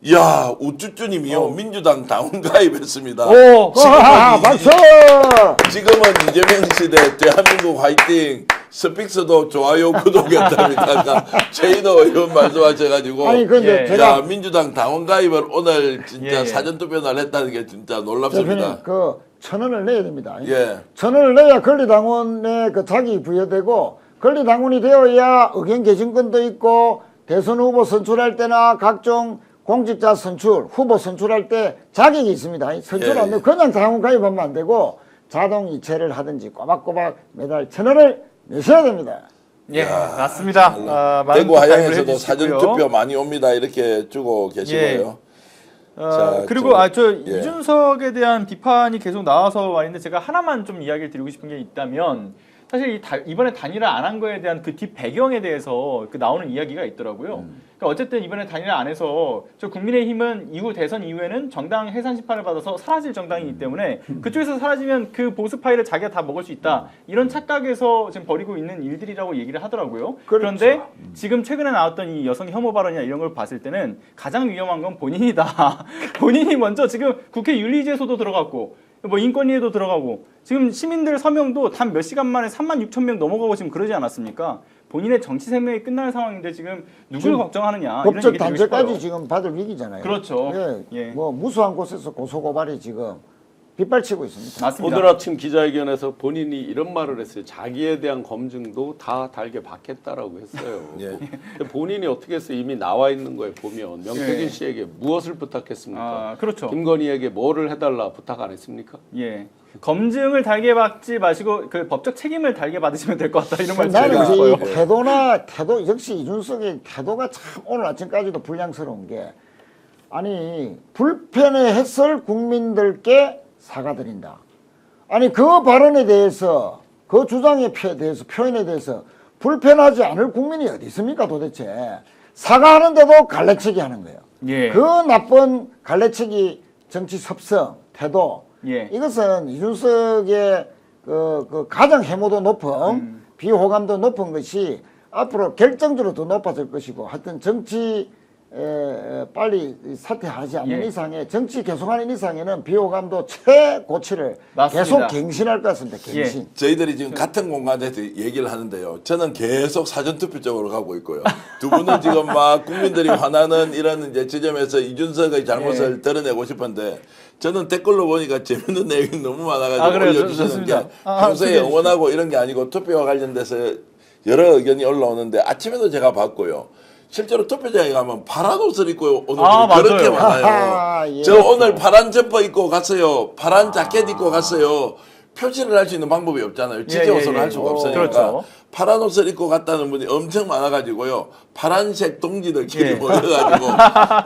이야 우쭈쭈님이요 민주당 당원 가입했습니다. 박수! 지금은 이재명 시대 대한민국 화이팅 스픽스도 좋아요 구독했답니다. 최인호 의원 말씀하셔가지고 아니 근데 제가 민주당 당원 가입을 오늘 진짜 사전투표 날 했다는 게 진짜 놀랍습니다. 그 1,000원을 내야 됩니다. 예. 1,000원을 내야 권리당원의 그 자격이 부여되고 권리당원이 되어야 의견 개진권도 있고 대선 후보 선출할 때나 각종 공직자 선출, 후보 선출할 때 자격이 있습니다. 선출 안 되고 그냥 당원 가입하면 안 되고 자동 이체를 하든지 꼬박꼬박 매달 1,000원을 내셔야 됩니다. 맞습니다. 대구 하양에서도 사전투표 많이 옵니다. 이렇게 주고 계시고요. 자, 그리고 이준석에 대한 비판이 계속 나와서 와 있는데 제가 하나만 좀 이야기를 드리고 싶은 게 있다면 사실 이번에 단일화 안 한 거에 대한 그 뒷 배경에 대해서 그 나오는 이야기가 있더라고요. 그러니까 어쨌든 이번에 단일화 안 해서 저 국민의힘은 이후 대선 이후에는 정당 해산 심판을 받아서 사라질 정당이기 때문에 그쪽에서 사라지면 그 보수 파일을 자기가 다 먹을 수 있다. 이런 착각에서 지금 벌이고 있는 일들이라고 얘기를 하더라고요. 그런데 지금 최근에 나왔던 이 여성 혐오 발언이나 이런 걸 봤을 때는 가장 위험한 건 본인이다. 본인이 먼저 지금 국회 윤리위에서도 들어갔고 뭐 인권위에도 들어가고 지금 시민들 서명도 단 몇 시간 만에 36,000명 넘어가고 지금 그러지 않았습니까? 본인의 정치 생명이 끝날 상황인데 지금 누굴 걱정하느냐 이런 법적 얘기 드리고 단죄까지 싶어요. 지금 받을 위기잖아요. 그렇죠. 예, 예. 뭐 무수한 곳에서 고소 고발이 지금 빗발치고 있습니다. 맞습니다. 오늘 아침 기자회견에서 본인이 이런 말을 했어요. 자기에 대한 검증도 다 달게 받겠다라고 했어요. 예. 근데 본인이 어떻게 해서 이미 나와 있는 거에 보면 명태균 예. 씨에게 무엇을 부탁했습니까? 아, 그렇죠. 김건희에게 뭐를 해달라 부탁 안 했습니까? 예. 검증을 달게 받지 마시고 그 법적 책임을 달게 받으시면 될 것 같다 이런 말씀 나는 드리고 이 싶어요. 태도 역시 이준석의 태도가 참 오늘 아침까지도 불량스러운 게 아니 불편해했을 국민들께 사과드린다. 아니 그 발언에 대해서 그 주장에 대해서 표현에 대해서 불편하지 않을 국민이 어디 있습니까 도대체. 사과하는데도 갈래치기 하는 거예요. 예. 그 나쁜 갈래치기 정치 섭성 태도 예. 이것은 이준석의 그 가장 해모도 높은 비호감도 높은 것이 앞으로 결정적으로 더 높아질 것이고 하여튼 정치 빨리 사퇴하지 않는 예. 이상에 정치 계속하는 이상에는 비호감도 최고치를 맞습니다. 계속 갱신할 것 같습니다. 갱신. 예. 저희들이 지금 같은 공간에서 얘기를 하는데요. 저는 계속 사전투표 쪽으로 가고 있고요. 두 분은 지금 막 국민들이 화나는 이런 이제 지점에서 이준석의 잘못을 드러내고 싶은데 저는 댓글로 보니까 재밌는 내용이 너무 많아가지고 그래요? 올려주시는 좋습니다. 게 평소에 응원하고 이런 게 아니고 투표와 관련돼서 여러 의견이 올라오는데 아침에도 제가 봤고요. 실제로 투표장에 가면 파란 옷을 입고 오는 분이 그렇게 맞아요. 많아요. 아하, 예. 저 오늘 파란 점퍼 입고 갔어요. 파란 자켓 입고 갔어요. 표시를 할 수 있는 방법이 없잖아요. 지제 옷을 예. 할 수가 없으니까. 그렇죠. 파란 옷을 입고 갔다는 분이 엄청 많아가지고요. 파란색 동지들끼리 예. 모여가지고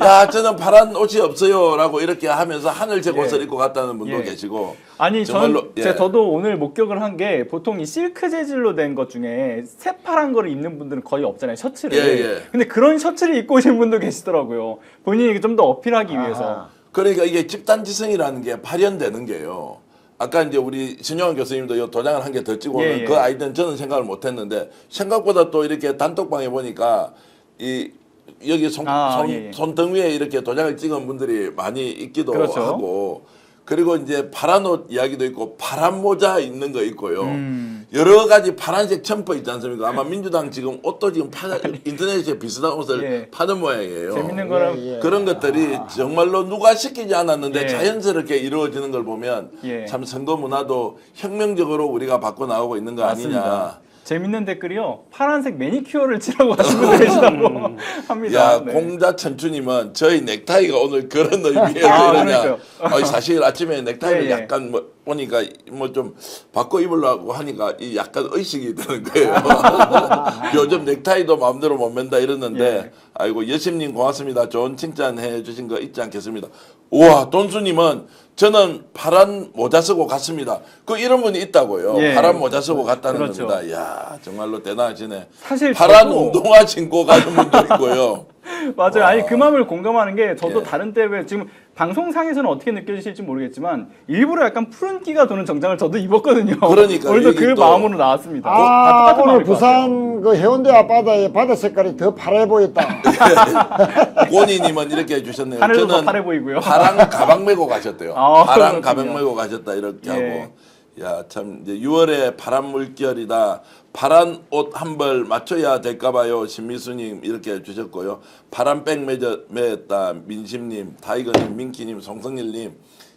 야 저는 파란 옷이 없어요라고 이렇게 하면서 하늘색 예. 옷을 입고 갔다는 분도 예. 계시고. 아니 정말로, 예. 저도 오늘 목격을 한 게 보통 이 실크 재질로 된 것 중에 새파란 거를 입는 분들은 거의 없잖아요. 셔츠를. 예. 근데 그런 셔츠를 입고 오신 분도 계시더라고요. 본인이 좀 더 어필하기 위해서. 그러니까 이게 집단지성이라는 게 발현되는 게요. 아까 이제 우리 신용환 교수님도 이 도장을 한 개 더 찍고 오는 예. 그 아이디어는 저는 생각을 못했는데 생각보다 또 이렇게 단톡방에 보니까 이 여기 예. 손등 위에 이렇게 도장을 찍은 분들이 많이 있기도 그렇죠. 하고 그리고 이제 파란 옷 이야기도 있고 파란 모자 있는 거 있고요. 여러 가지 파란색 점퍼 있지 않습니까? 아마 민주당 지금 옷도 지금 인터넷에 비슷한 옷을 예. 파는 모양이에요. 재밌는 거는 예. 그런 것들이 정말로 누가 시키지 않았는데 예. 자연스럽게 이루어지는 걸 보면 예. 참 선거 문화도 혁명적으로 우리가 바꿔 나가고 있는 거 맞습니다. 아니냐. 재밌는 댓글이요. 파란색 매니큐어를 칠하고 가신 분들 계시다고 합니다. 야 네. 공자 천춘이면 저희 넥타이가 오늘 그런 의미에서 이러냐. 그러니까요. 사실 아침에 넥타이를 예, 예. 약간 뭐 보니까 뭐 좀 바꿔 입으려고 하니까 이 약간 의식이 드는 거예요. 요즘 넥타이도 마음대로 못 맨다 이러는데 예. 아이고 여심님 고맙습니다. 좋은 칭찬해 주신 거 잊지 않겠습니다. 우와 돈수님은 저는 파란 모자 쓰고 갔습니다. 그 이런 분이 있다고요. 예. 파란 모자 쓰고 갔다는 그렇죠. 겁니다. 이야 정말로 대단하시네. 사실 파란 저도- 운동화 신고 가는 분도 있고요. 맞아요. 아니 그 마음을 공감하는 게 저도 예. 다른 때에 지금 방송상에서는 어떻게 느껴지실지 모르겠지만 일부러 약간 푸른기가 도는 정장을 저도 입었거든요. 그러니까 오늘도 이게 그 또- 마음으로 나왔습니다. 다 아 똑같은 오늘 마음일 것 같아요. 부산 그 해운대 앞바다에 바다 색깔이 더 파래 보였다. 권희님은 이렇게 해주셨네요. 하늘도 더 저는 파래 보이고요. 파란 가방 메고 가셨대요. 아, 파란 그렇군요. 가방 메고 가셨다 이렇게 예. 하고. 야 참 이제 6월에 파란 물결이다. 파란 옷 한 벌 맞춰야 될까봐요. 신미수님 이렇게 해주셨고요. 파란 백 매였다. 민심님, 타이거님, 민키님, 송성일님,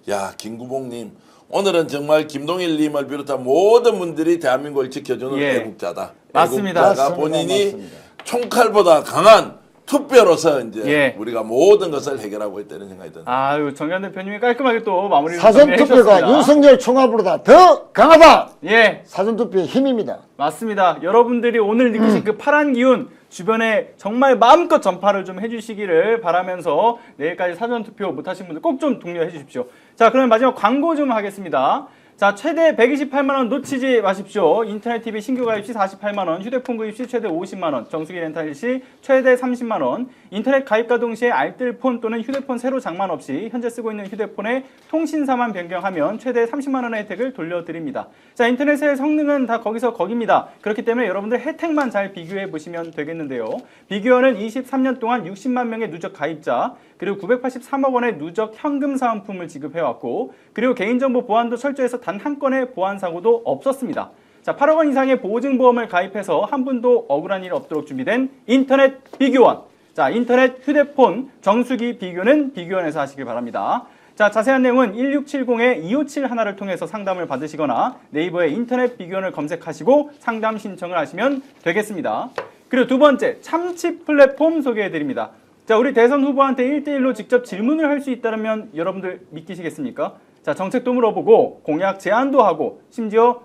야 김구봉님. 오늘은 정말 김동일님을 비롯한 모든 분들이 대한민국을 지켜주는 예. 애국자다. 맞습니다. 애국자가 맞습니다. 본인이 맞습니다. 총칼보다 강한 투표로서 이제 예. 우리가 모든 것을 해결하고 있다는 생각이 듭니다. 아유 정현 대표님이 깔끔하게 또 마무리를 사전 정리해 투표가 주셨습니다. 윤석열 총합보다 더 강하다. 예. 사전 투표의 힘입니다. 맞습니다. 여러분들이 오늘 느끼신 그 파란 기운 주변에 정말 마음껏 전파를 좀 해주시기를 바라면서 내일까지 사전투표 못하신 분들 꼭 좀 독려해 주십시오. 자, 그러면 마지막 광고 좀 하겠습니다. 자, 최대 128만 원 놓치지 마십시오. 인터넷 TV 신규 가입 시 48만 원, 휴대폰 구입 시 최대 50만 원, 정수기 렌탈 시 최대 30만 원, 인터넷 가입과 동시에 알뜰폰 또는 휴대폰 새로 장만 없이 현재 쓰고 있는 휴대폰의 통신사만 변경하면 최대 30만 원의 혜택을 돌려드립니다. 자, 인터넷의 성능은 다 거기서 거깁니다. 그렇기 때문에 여러분들 혜택만 잘 비교해 보시면 되겠는데요. 비교원은 23년 동안 60만 명의 누적 가입자, 그리고 983억 원의 누적 현금 사은품을 지급해왔고, 그리고 개인정보 보안도 철저해서 단 한 건의 보안 사고도 없었습니다. 자, 8억 원 이상의 보증보험을 가입해서 한 분도 억울한 일 없도록 준비된 인터넷 비교원. 자, 인터넷 휴대폰 정수기 비교는 비교원에서 하시길 바랍니다. 자, 자세한 내용은 1670-2571를 통해서 상담을 받으시거나 네이버에 인터넷 비교원을 검색하시고 상담 신청을 하시면 되겠습니다. 그리고 두 번째, 참치 플랫폼 소개해드립니다. 자, 우리 대선 후보한테 1대1로 직접 질문을 할 수 있다면 여러분들 믿기시겠습니까? 자, 정책도 물어보고 공약 제안도 하고 심지어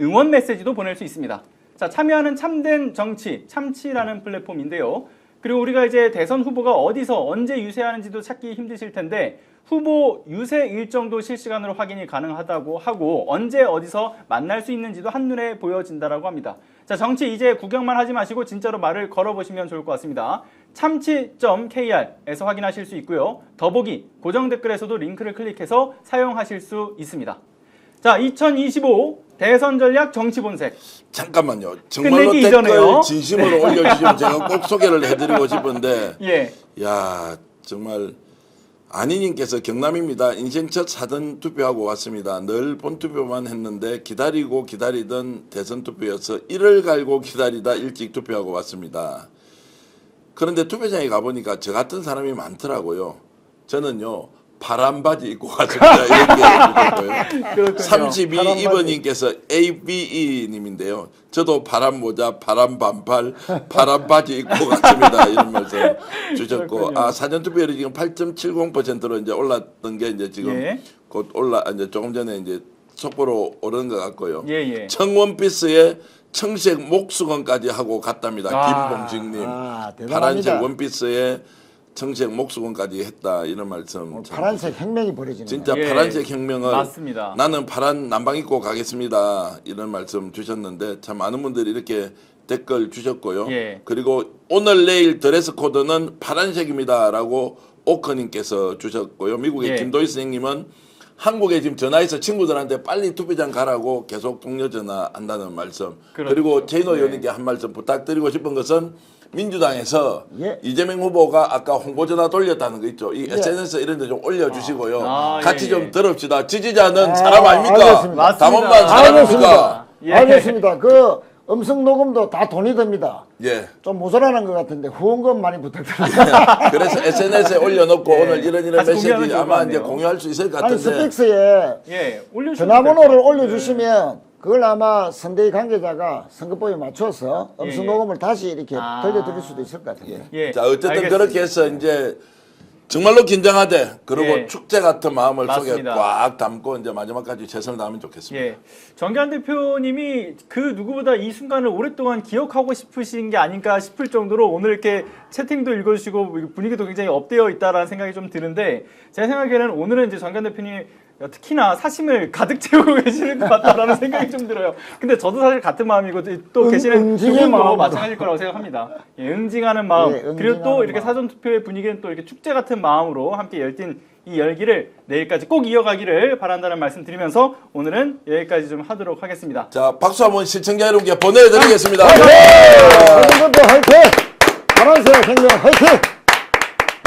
응원 메시지도 보낼 수 있습니다. 자, 참여하는 참된 정치, 참치라는 플랫폼인데요. 그리고 우리가 이제 대선 후보가 어디서 언제 유세하는지도 찾기 힘드실 텐데 후보 유세 일정도 실시간으로 확인이 가능하다고 하고 언제 어디서 만날 수 있는지도 한눈에 보여진다라고 합니다. 자, 정치 이제 구경만 하지 마시고 진짜로 말을 걸어보시면 좋을 것 같습니다. 참치.kr에서 확인하실 수 있고요. 더보기 고정 댓글에서도 링크를 클릭해서 사용하실 수 있습니다. 자, 2025 대선 전략 정치 본색. 잠깐만요. 정말로 끝내기 댓글 이전에요. 진심으로 올려주시면 제가 꼭 소개를 해드리고 싶은데 예. 야 정말 안희님께서 경남입니다. 인생 첫 사전 투표하고 왔습니다. 늘 본투표만 했는데 기다리고 기다리던 대선 투표여서 이를 갈고 기다리다 일찍 투표하고 왔습니다. 그런데 투표장에 가보니까 저 같은 사람이 많더라고요. 저는요 파란 바지 입고 갔습니다. 이렇게 32이번님께서 ABE님인데요. 저도 파란 모자, 파란 반팔, 파란 바지 입고 갔습니다. 이런 말씀 주셨고, 그렇군요. 아 사전투표율이 지금 8.70%로 이제 올랐던 게 이제 지금 예. 곧 이제 조금 전에 이제 속보로 오르는 것 같고요. 예. 청원피스에 청색 목수건까지 하고 갔답니다. 아. 김봉식님 대단합니다. 파란색 원피스에 청색 목수건까지 했다 이런 말씀. 파란색 혁명이 벌어지는 진짜 예, 파란색 혁명을 맞습니다. 나는 파란 남방 입고 가겠습니다 이런 말씀 주셨는데 참 많은 분들이 이렇게 댓글 주셨고요. 예. 그리고 오늘 내일 드레스 코드는 파란색입니다라고 오커님께서 주셨고요. 미국의 예. 김도희 선생님은 한국에 지금 전화해서 친구들한테 빨리 투표장 가라고 계속 동료 전화한다는 말씀. 그렇죠. 그리고 제인호 네. 의원님께 한 말씀 부탁드리고 싶은 것은 민주당에서 예. 이재명 후보가 아까 홍보전화 돌렸다는 거 있죠. 이 SNS 이런 데 좀 올려주시고요. 같이 예. 좀 들읍시다. 지지자는 사람 아닙니까? 알겠습니다. 맞습니다. 당원만 사람입니까? 알겠습니다. 예. 알겠습니다. 그 음성 녹음도 다 돈이 듭니다. 예. 좀 모자라는 것 같은데 후원금 많이 부탁드립니다. 그래서 SNS에 올려놓고 예. 오늘 이런 같이 메시지 공유하면 좋을 것 아마 이제 같네요. 공유할 수 있을 것 아니 같은데. 스픽스에 예. 올려주시면 전화번호를 될 것 같아요. 올려주시면 그걸 아마 선대위 관계자가 선거법에 맞춰서 음성 예. 녹음을 다시 이렇게 아. 들려드릴 수도 있을 것 같은데. 예. 자 어쨌든 알겠습니다. 그렇게 해서 이제 정말로 긴장하되 그리고 예. 축제 같은 마음을 속에 맞습니다. 꽉 담고 이제 마지막까지 최선을 다하면 좋겠습니다. 예. 정기환 대표님이 그 누구보다 이 순간을 오랫동안 기억하고 싶으신 게 아닌가 싶을 정도로 오늘 이렇게 채팅도 읽어주시고 분위기도 굉장히 업되어 있다라는 생각이 좀 드는데 제 생각에는 오늘은 이제 정기환 대표님이 특히나 사심을 가득 채우고 계시는 것 같다라는 생각이 좀 들어요. 근데 저도 사실 같은 마음이고 또 계시는 두 응징의 분도 마음으로. 마찬가지일 거라고 생각합니다. 예, 응징하는 마음. 예, 응징하는 그리고 또 이렇게 마음. 사전투표의 분위기는 또 이렇게 축제 같은 마음으로 함께 열띤 이 열기를 내일까지 꼭 이어가기를 바란다는 말씀 드리면서 오늘은 여기까지 좀 하도록 하겠습니다. 자 박수 한번 시청자 여러분께 보내드리겠습니다. 모든 것도 화이팅! 파란색 혁명 화이팅!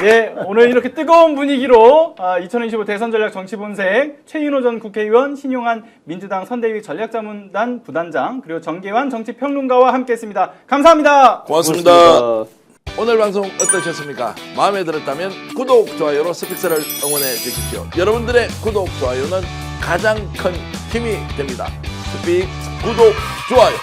예, 오늘 이렇게 뜨거운 분위기로 2025 대선 전략 정치 본색 최인호 전 국회의원, 신용한 민주당 선대위 전략자문단 부단장 그리고 정계환 정치평론가와 함께했습니다. 감사합니다. 고맙습니다. 오늘 방송 어떠셨습니까? 마음에 들었다면 구독, 좋아요로 스픽스를 응원해 주십시오. 여러분들의 구독, 좋아요는 가장 큰 힘이 됩니다. 스픽스 구독, 좋아요.